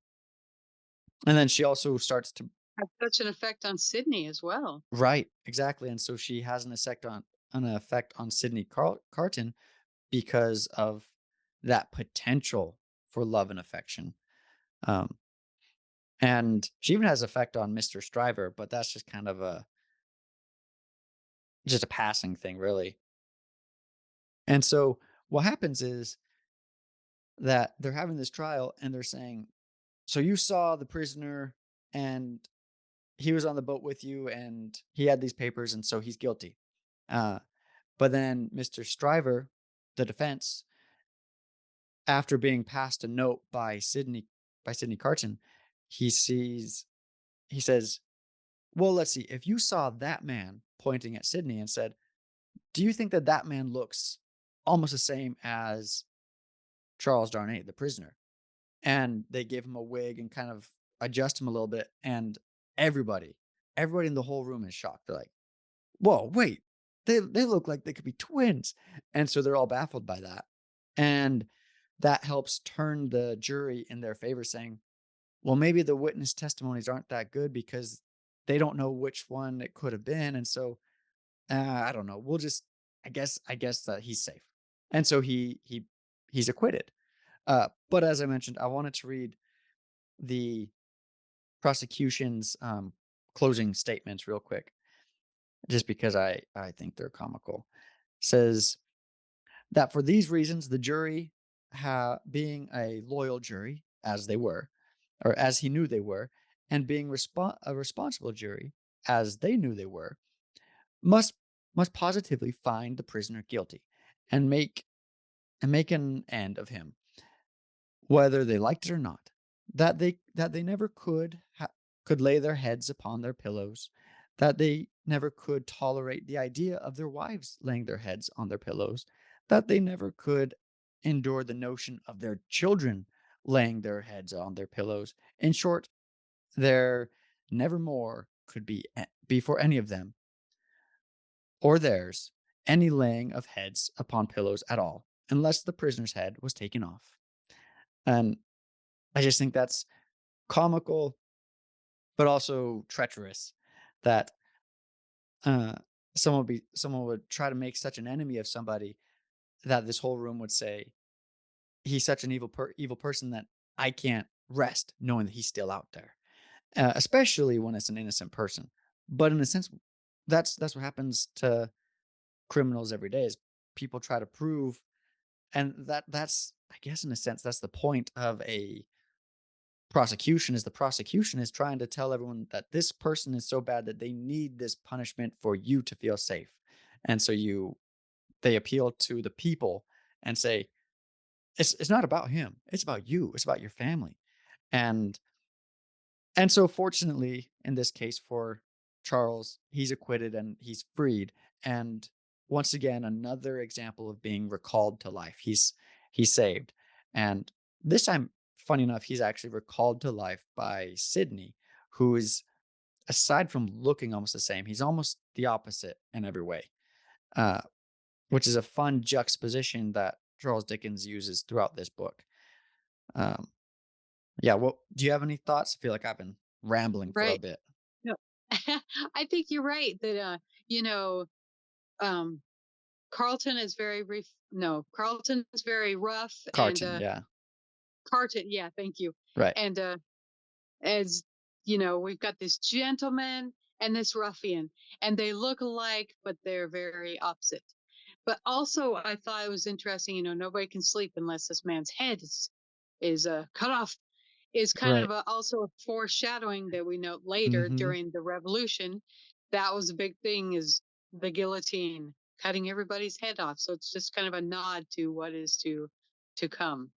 and then she also starts to Has such an effect on Sydney as well. write exactly, and so she has an effect on Carton because of that potential for love and affection. Um, and she even has effect on Mr. Stryver, but that's just kind of a just a passing thing, really. And so what happens is that they're having this trial and they're saying, "So you saw the prisoner and he was on the boat with you and he had these papers and so he's guilty." Uh, but then Mr. Stryver, the defense, after being passed a note by Sidney Carton, he sees he says, "Well, let's see. If you saw that man," pointing at Sydney, and said, "Do you think that that man looks almost the same as Charles Darnay, the prisoner?" And they give him a wig and kind of adjust him a little bit, and everybody, everybody in the whole room is shocked. They're like, "Whoa, wait, they look like they could be twins." And so they're all baffled by that. And that helps turn the jury in their favor, saying, "Well, maybe the witness testimonies aren't that good because they don't know which one it could have been, and so I don't know. We'll just I guess that he's safe." And so he's acquitted. But as I mentioned, I wanted to read the prosecution's closing statements real quick, just because I think they're comical. Says that for these reasons, the jury, being a loyal jury as they were, or as he knew they were, and being a responsible jury as they knew they were, must must positively find the prisoner guilty and make an end of him, whether they liked it or not. That they never could lay their heads upon their pillows, that they never could tolerate the idea of their wives laying their heads on their pillows, that they never could endure the notion of their children laying their heads on their pillows. In short, there nevermore could be for any of them or theirs any laying of heads upon pillows at all, unless the prisoner's head was taken off. And I just think that's comical, but also treacherous that uh, someone would try to make such an enemy of somebody that this whole room would say he's such an evil person that I can't rest knowing that he's still out there, especially when it's an innocent person. But in a sense, that's what happens to criminals every day. Is people try to prove, and that's I guess in a sense that's the point of a prosecution, is the prosecution is trying to tell everyone that this person is so bad that they need this punishment for you to feel safe. And so they appeal to the people and say, it's not about him. It's about you. It's about your family. And and so fortunately, in this case for Charles, he's acquitted and he's freed. And once again, another example of being recalled to life. He's saved. And this time, funny enough, he's actually recalled to life by Sydney, who is, aside from looking almost the same, he's almost the opposite in every way. Uh, which is a fun juxtaposition that Charles Dickens uses throughout this book. Um, yeah, well, do you have any thoughts? I feel like I've been rambling for a Right. bit. No. I think you're right that, you know, um, Carlton is very no, Carlton is very rough and, Carton, yeah, Carton, yeah, thank you. right, And, as we've got this gentleman and this ruffian, and they look alike, but they're very opposite. But also, I thought it was interesting. Nobody can sleep unless this man's head is cut off. Is kind of right. also a foreshadowing that we note later Mhm. during the revolution. That was a big thing. Is the guillotine cutting everybody's head off? So it's just kind of a nod to what is to come.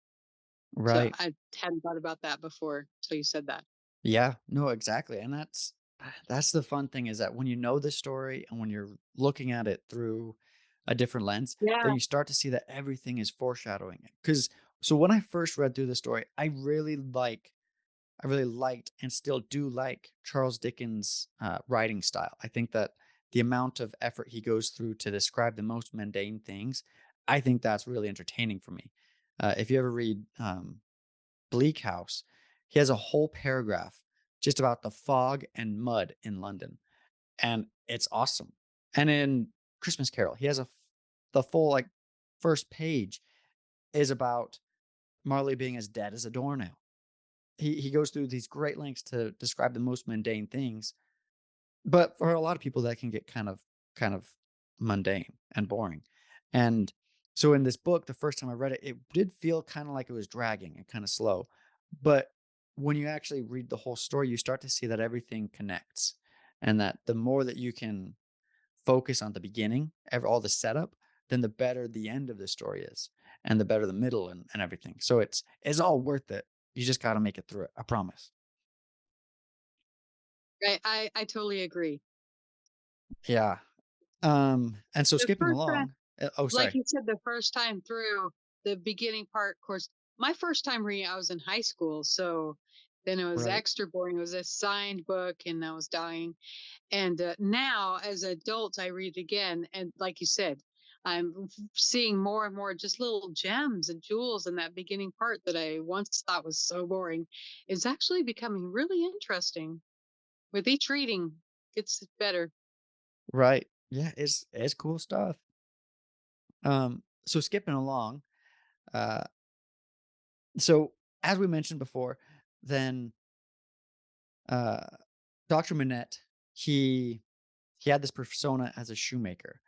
So Right. I hadn't thought about that before till you said that. Yeah, no, exactly, and that's the fun thing, is that when you know the story and when you're looking at it through a different lens, Yeah. then you start to see that everything is foreshadowing it. Because so when I first read through the story, I really liked and still do like Charles Dickens' writing style. I think that the amount of effort he goes through to describe the most mundane things, I think that's really entertaining for me. If you ever read Bleak House, he has a whole paragraph just about the fog and mud in London, and it's awesome. And in Christmas Carol, he has the full like first page is about Marley being as dead as a doornail. He goes through these great lengths to describe the most mundane things, but for a lot of people that can get kind of mundane and boring. And so in this book, the first time I read it, it did feel kind of like it was dragging and kind of slow. But when you actually read the whole story, you start to see that everything connects, and that the more that you can focus on the beginning, all the setup, then the better the end of the story is, and the better the middle and everything. So it's all worth it. You just got to make it through it. I promise. I totally agree. Yeah. And so The skipping first time, along. Oh, like sorry. you said, the first time through the beginning part, of course, my first time reading, I was in high school, so then it was Right. extra boring. It was a signed book, and I was dying. And now, as an adult, I read again, and like you said, I'm seeing more and more just little gems and jewels in that beginning part that I once thought was so boring is actually becoming really interesting. With each reading, it's better. Right. Yeah, it's cool stuff. So skipping along, uh, so as we mentioned before, then uh, Dr. Manette, he he had this persona as a shoemaker.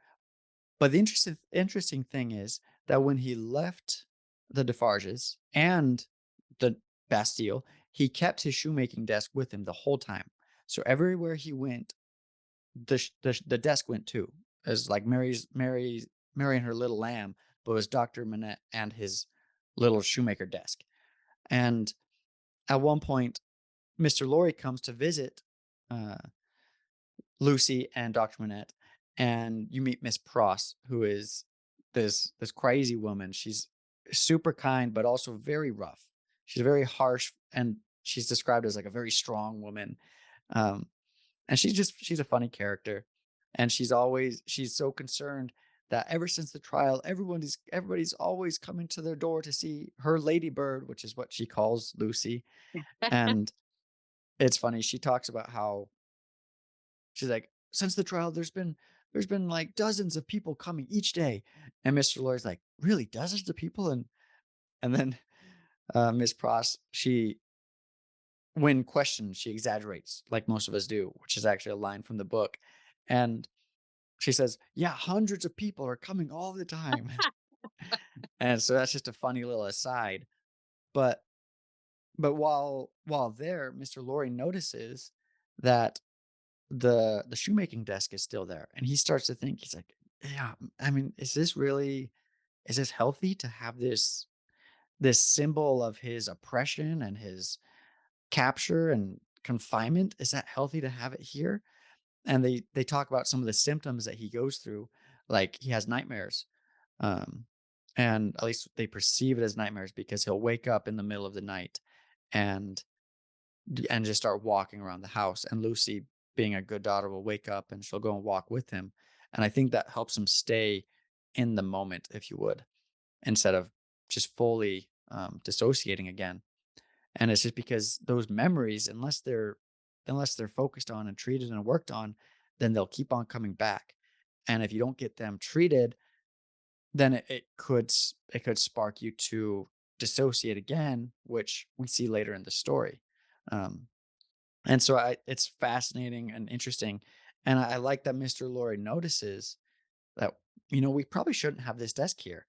But the interesting thing is that when he left the Defarges and the Bastille, he kept his shoemaking desk with him the whole time. So everywhere he went, the desk went too. As like Mary and her little lamb, but it was Dr. Manette and his little shoemaker desk. And at one point, Mr. Lorry comes to visit uh, Lucy and Dr. Manette, and you meet Miss Pross, who is this crazy woman. She's super kind, but also very rough. She's very harsh, and she's described as like a very strong woman. Um, and she's a funny character, and she's so concerned that ever since the trial, everybody's always coming to their door to see her ladybird, which is what she calls Lucy. And it's funny. She talks about how she's like, since the trial, there's been like dozens of people coming each day. And Mr. Lawyer's like, really, dozens of people? And then Miss Pross, when questioned, she exaggerates like most of us do, which is actually a line from the book. And she says, yeah, hundreds of people are coming all the time. And so that's just a funny little aside. But while there, Mr. Lorry notices that the shoemaking desk is still there, and he starts to think, he's like, "Yeah, I mean, is this healthy to have this symbol of his oppression and his capture and confinement? Is that healthy to have it here?" And they talk about some of the symptoms that he goes through, like he has nightmares, um, and at least they perceive it as nightmares because he'll wake up in the middle of the night and and just start walking around the house. And Lucy, being a good daughter, will wake up and she'll go and walk with him. And I think that helps him stay in the moment, if you would, instead of just fully dissociating again. And it's just because those memories, unless they're focused on and treated and worked on, then they'll keep on coming back. And if you don't get them treated, then it could spark you to dissociate again, which we see later in the story. Um, and so it's fascinating and interesting. And I like that Mr. Lorry notices that, we probably shouldn't have this desk here.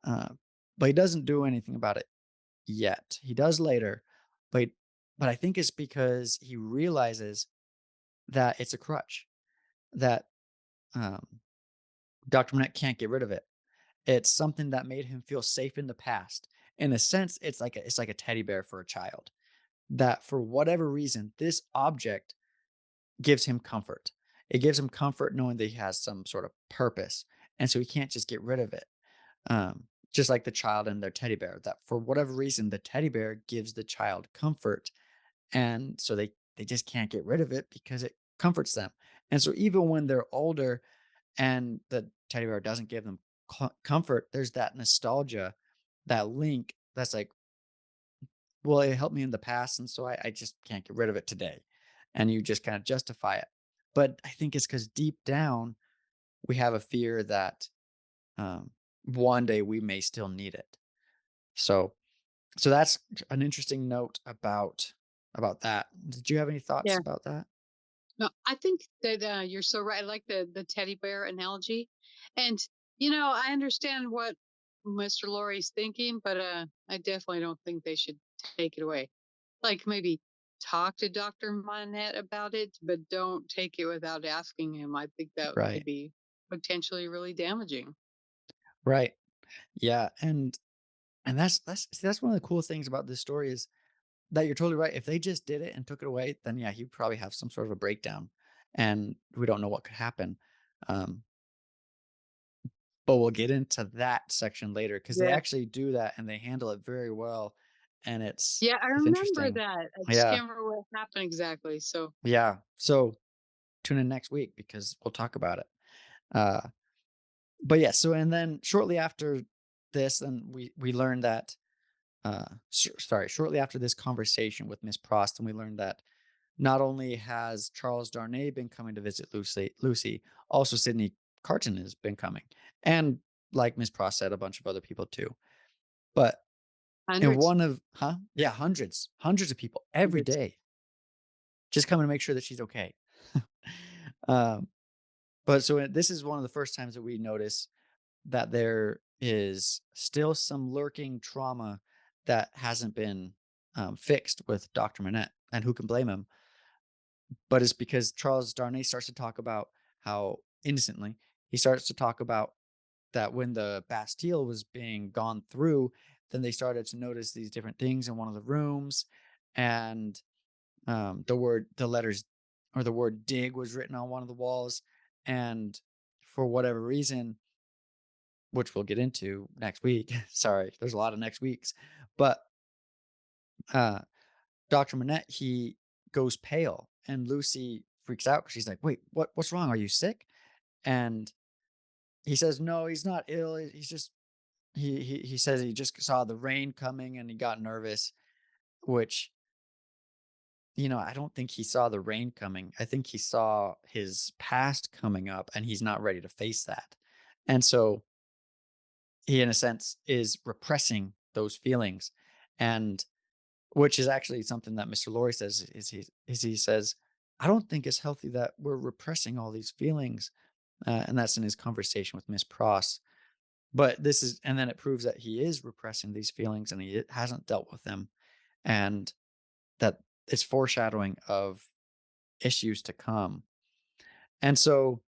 Uh, but he doesn't do anything about it yet. He does later, but but I think it's because he realizes that it's a crutch, that um, Dr. Manette can't get rid of it. It's something that made him feel safe in the past. In a sense, it's like a teddy bear for a child. That for whatever reason, this object gives him comfort. It gives him comfort knowing that he has some sort of purpose, and so he can't just get rid of it. Just like the child and their teddy bear, that for whatever reason, the teddy bear gives the child comfort, and so they just can't get rid of it because it comforts them. And so even when they're older and the teddy bear doesn't give them comfort, there's that nostalgia, that link that's like, well, it helped me in the past, and so I just can't get rid of it today. And you just kind of justify it. But I think it's because deep down, we have a fear that um, one day we may still need it. So, so that's an interesting note about that. Did you have any thoughts Yeah. about that? No, I think that you're so right. I like the teddy bear analogy, and I understand what Mr. Laurie's thinking, but I definitely don't think they should take it away. Like maybe talk to Doctor Monette about it, but don't take it without asking him. I think that could Right. be potentially really damaging. Right. Yeah. And that's one of the cool things about this story is that you're totally right. If they just did it and took it away, then yeah, he'd probably have some sort of a breakdown, and we don't know what could happen. Um, but we'll get into that section later because they Yeah. actually do that and they handle it very well, and Yeah, I it's remember interesting. that. I just Yeah, can't remember what happened exactly. So yeah. So tune in next week because we'll talk about it. Uh, but yeah. So and then shortly after this, then we learned that. Sorry, shortly after this conversation with Miss Prost, and we learned that not only has Charles Darnay been coming to visit Lucy, also Sydney Carton has been coming, and like Miss Prost said, a bunch of other people too. But in hundreds, one of yeah, hundreds of people every hundreds. day just coming to make sure that she's okay. um, but so this is one of the first times that we notice that there is still some lurking trauma that hasn't been fixed with Dr. Manette, and who can blame him? But it's because Charles Darnay starts to talk about how innocently he starts to talk about that when the Bastille was being gone through, then they started to notice these different things in one of the rooms, and the letters or the word "dig" was written on one of the walls, and for whatever reason, which we'll get into next week. Sorry, there's a lot of next weeks, but uh, Dr. Manette, he goes pale, and Lucy freaks out because she's like, "Wait, what's wrong? Are you sick?" And he says, "No, he's not ill. He's just he says he just saw the rain coming and he got nervous." Which, I don't think he saw the rain coming. I think he saw his past coming up, and he's not ready to face that. And so he, in a sense, is repressing those feelings, and which is actually something that Mr. Lorry says is he says, "I don't think it's healthy that we're repressing all these feelings," and that's in his conversation with Miss Pross. But this is and then it proves that he is repressing these feelings and he hasn't dealt with them, and that it's foreshadowing of issues to come. And so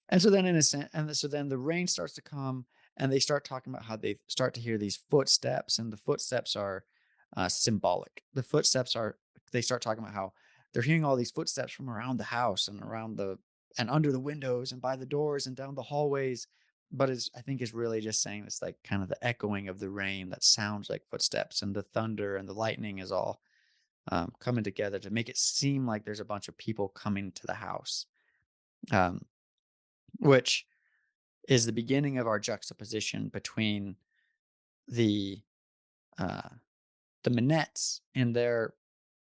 and so then in a sense, and so then the rain starts to come, and they start talking about how they start to hear these footsteps, and the footsteps are symbolic. The footsteps are they start talking about how they're hearing all these footsteps from around the house and around the and under the windows and by the doors and down the hallways. But is I think is really just saying it's like kind of the echoing of the rain that sounds like footsteps, and the thunder and the lightning is all coming together to make it seem like there's a bunch of people coming to the house. Um, which is the beginning of our juxtaposition between the uh, the Minettes in their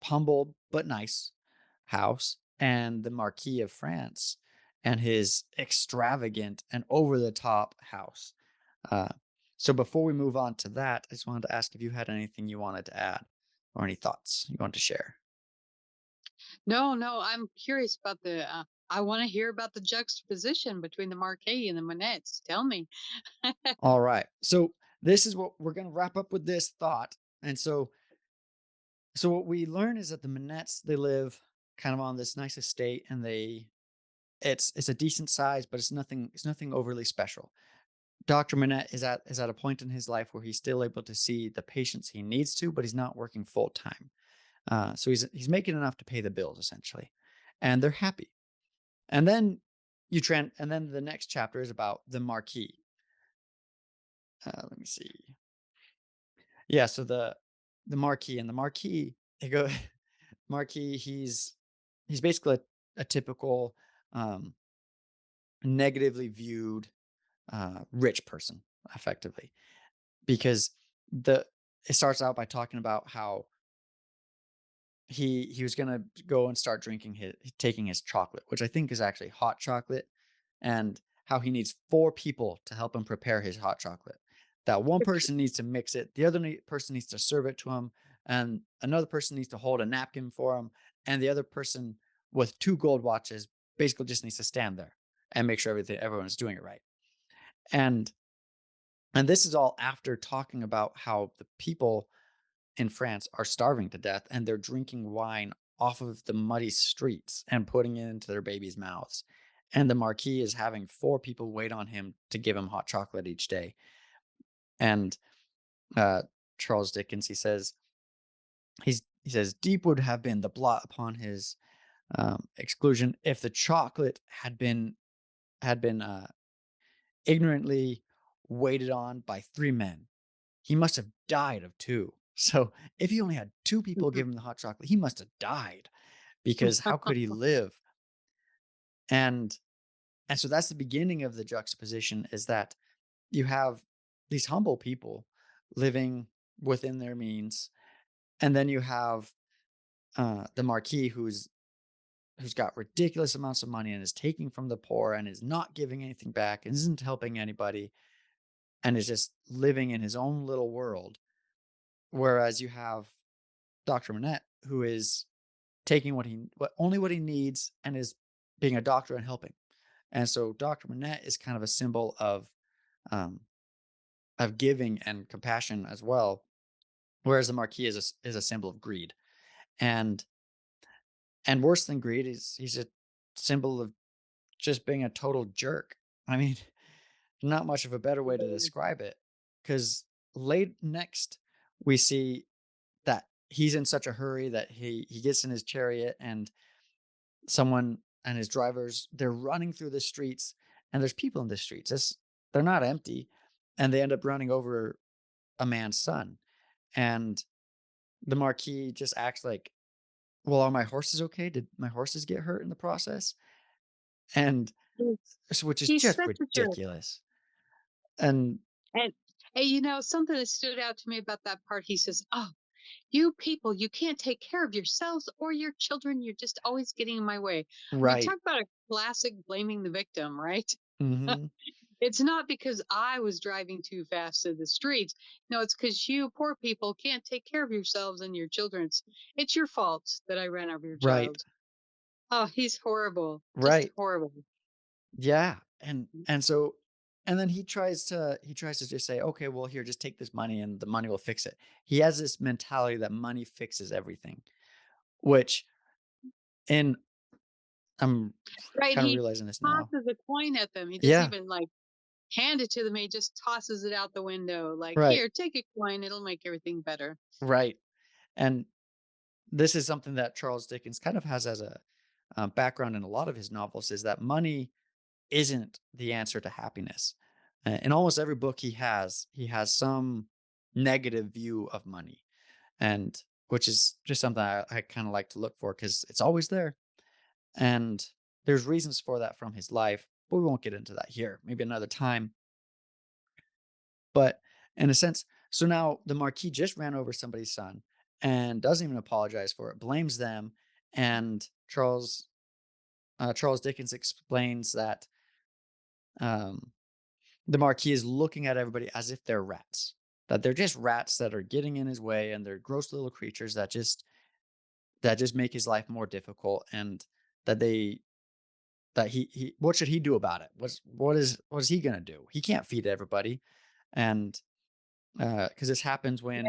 humble but nice house and the Marquis of France and his extravagant and over the top house. Uh, so before we move on to that, I just wanted to ask if you had anything you wanted to add or any thoughts you want to share. No, no, I'm curious about I want to hear about the juxtaposition between the Marquis and the Monettes. Tell me. All right. So this is what we're going to wrap up with this thought. And so what we learn is that the Minettes, they live kind of on this nice estate, and it's a decent size, but it's nothing overly special. Dr. Minette is at a point in his life where he's still able to see the patients he needs to, but he's not working full time. So he's making enough to pay the bills essentially, and they're happy. And then and then the next chapter is about the Marquis. Let me see. Yeah, so the Marquis and the Marquis, they go Marquis, he's basically a typical, um, negatively viewed, rich person, effectively, because the it starts out by talking about how he was gonna go and start drinking his taking his chocolate, which I think is actually hot chocolate, and how he needs 4 people to help him prepare his hot chocolate. That one person needs to mix it, the other person needs to serve it to him, and another person needs to hold a napkin for him, and the other person with 2 gold watches basically just needs to stand there and make sure everyone's doing it right. And this is all after talking about how the people in France are starving to death and they're drinking wine off of the muddy streets and putting it into their babies' mouths. And the Marquis is having 4 people wait on him to give him hot chocolate each day. And uh, Charles Dickens, he says, deep would have been the blot upon his exclusion if the chocolate had been ignorantly waited on by 3 men. He must have died of 2. So if he only had 2 people give him the hot chocolate, he must have died, because how could he live? And so that's the beginning of the juxtaposition, is that you have these humble people living within their means, and then you have the Marquis who's got ridiculous amounts of money and is taking from the poor and is not giving anything back and isn't helping anybody and is just living in his own little world. Whereas you have Dr. Manette, who is taking what he needs and is being a doctor and helping. And so Dr. Manette is kind of a symbol um, of giving and compassion as well, whereas the Marquis is a symbol of greed. And worse than greed, he's a symbol of just being a total jerk. I mean, not much of a better way to describe it. Because late next, we see that he's in such a hurry that he gets in his chariot, and someone and his drivers, they're running through the streets, and there's people in the streets. They're not empty, and they end up running over a man's son. And the Marquis just acts like, well, are my horses okay? Did my horses get hurt in the process? And He's which is he's just such a jerk. ridiculous. And And something that stood out to me about that part, he says, "Oh, you people, you can't take care of yourselves or your children. You're just always getting in my way." I mean, right. talk about a classic blaming the victim, right? Hmm. It's not because I was driving too fast in the streets. No, it's because you poor people can't take care of yourselves and your children. It's your fault that I ran over your Right. child. Oh, he's horrible. Just Right. horrible. Yeah. And so and then he tries to just say, "Okay, well, here, just take this money and the money will fix it." He has this mentality that money fixes everything, which and I'm Right, kind of he realizing this now. tosses a coin at them. He doesn't Yeah, even, like, hand it to them, he just tosses it out the window, like, right, "Here, take a coin, it'll make everything better." right. And this is something that Charles Dickens kind of has as a background in a lot of his novels is that money isn't the answer to happiness. In almost every book he has some negative view of money, and which is just something I kind of like to look for because it's always there. And there's reasons for that from his life, but we won't get into that here. Maybe another time. But in a sense, so now the Marquis just ran over somebody's son and doesn't even apologize for it, blames them. And Charles Dickens explains that um, the Marquis is looking at everybody as if they're rats, that they're just rats that are getting in his way, and they're gross little creatures that just make his life more difficult, and that they that he what should he do about it? What is he gonna do? He can't feed everybody, and because this happens when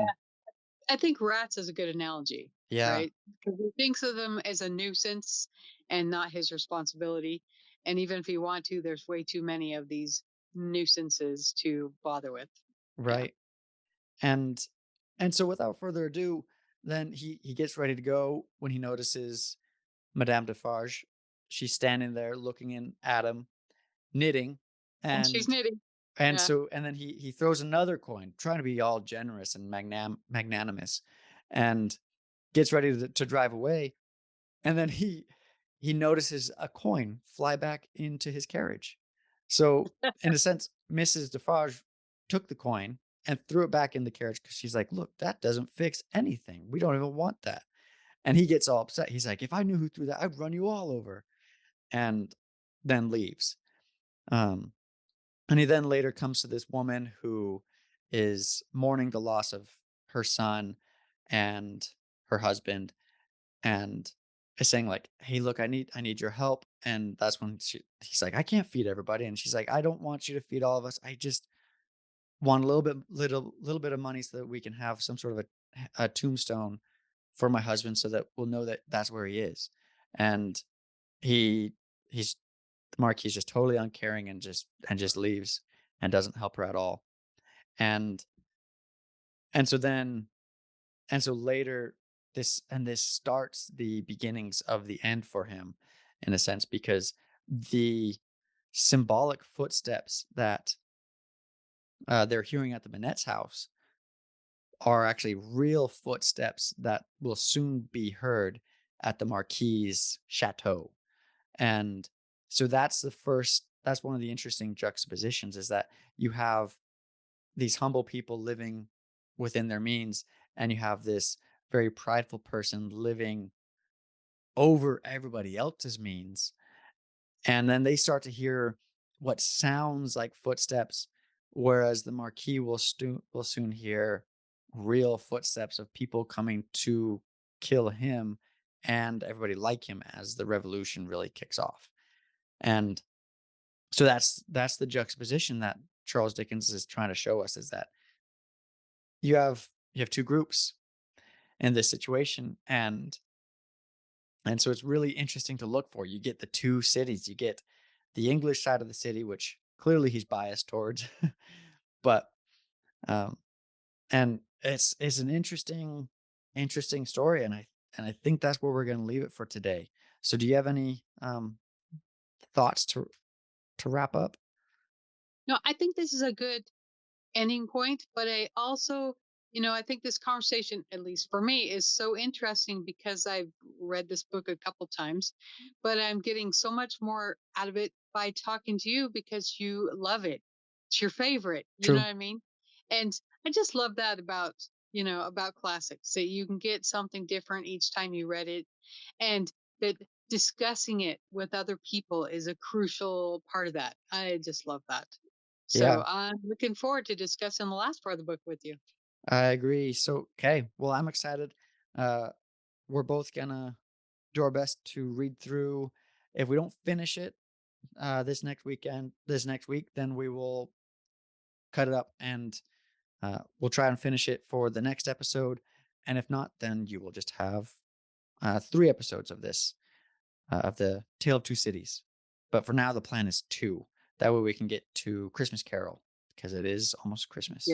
I think rats is a good analogy, yeah, right? Because he thinks of them as a nuisance and not his responsibility. And even if you want to, there's way too many of these nuisances to bother with. Yeah. right, and so without further ado, then he gets ready to go when he notices Madame Defarge. She's standing there looking in at him, knitting, And she's and knitting. Yeah. so and then he throws another coin, trying to be all generous and magnanimous, and gets ready to drive away, and then he notices a coin fly back into his carriage. So, in a sense, Mrs. Defarge took the coin and threw it back in the carriage because she's like, "Look, that doesn't fix anything. We don't even want that." And he gets all upset. He's like, "If I knew who threw that, I'd run you all over," and then leaves. Um, and he then later comes to this woman who is mourning the loss of her son and her husband, and is saying like, "Hey, look, I need your help." And that's when he's like, "I can't feed everybody." And she's like, "I don't want you to feed all of us. I just want a little bit of money so that we can have some sort of a tombstone for my husband so that we'll know that that's where he is." And he he's the Marquis is just totally uncaring and just leaves and doesn't help her at all. And and so then and so later this starts the beginnings of the end for him in a sense because the symbolic footsteps that they're hearing at the Manette's house are actually real footsteps that will soon be heard at the Marquis's chateau. And so that's one of the interesting juxtapositions is that you have these humble people living within their means, and you have this very prideful person living over everybody else's means. And then they start to hear what sounds like footsteps, whereas the Marquis will soon hear real footsteps of people coming to kill him and everybody like him as the revolution really kicks off. And so that's the juxtaposition that Charles Dickens is trying to show us is that you have two groups in this situation, and so it's really interesting to look for. You get the two cities. You get the English side of the city, which clearly he's biased towards, but um, and it's an interesting story, and I think that's where we're going to leave it for today. So, do you have any thoughts to wrap up? No, I think this is a good ending point, but I also, I think this conversation, at least for me, is so interesting because I've read this book a couple times, but I'm getting so much more out of it by talking to you because you love it. It's your favorite, you know True. what I mean? And I just love that about classics that you can get something different each time you read it, and that discussing it with other people is a crucial part of that. I just love that. So Yeah, I'm looking forward to discussing the last part of the book with you. I agree. So, okay, well, I'm excited. Uh, we're both gonna do our best to read through. If we don't finish it, this next week, then we will cut it up and we'll try and finish it for the next episode. And if not, then you will just have 3 episodes of this, of the Tale of Two Cities. But for now, the plan is two. That way we can get to Christmas Carol because it is almost Yeah. Christmas.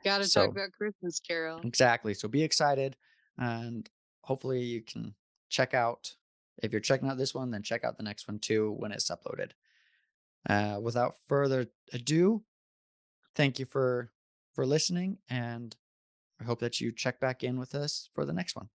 Gotta talk So, about Christmas Carol. exactly. So be excited and hopefully you can check out. If you're checking out this one, then check out the next one too when it's uploaded. Without further ado, thank you for listening, and I hope that you check back in with us for the next one.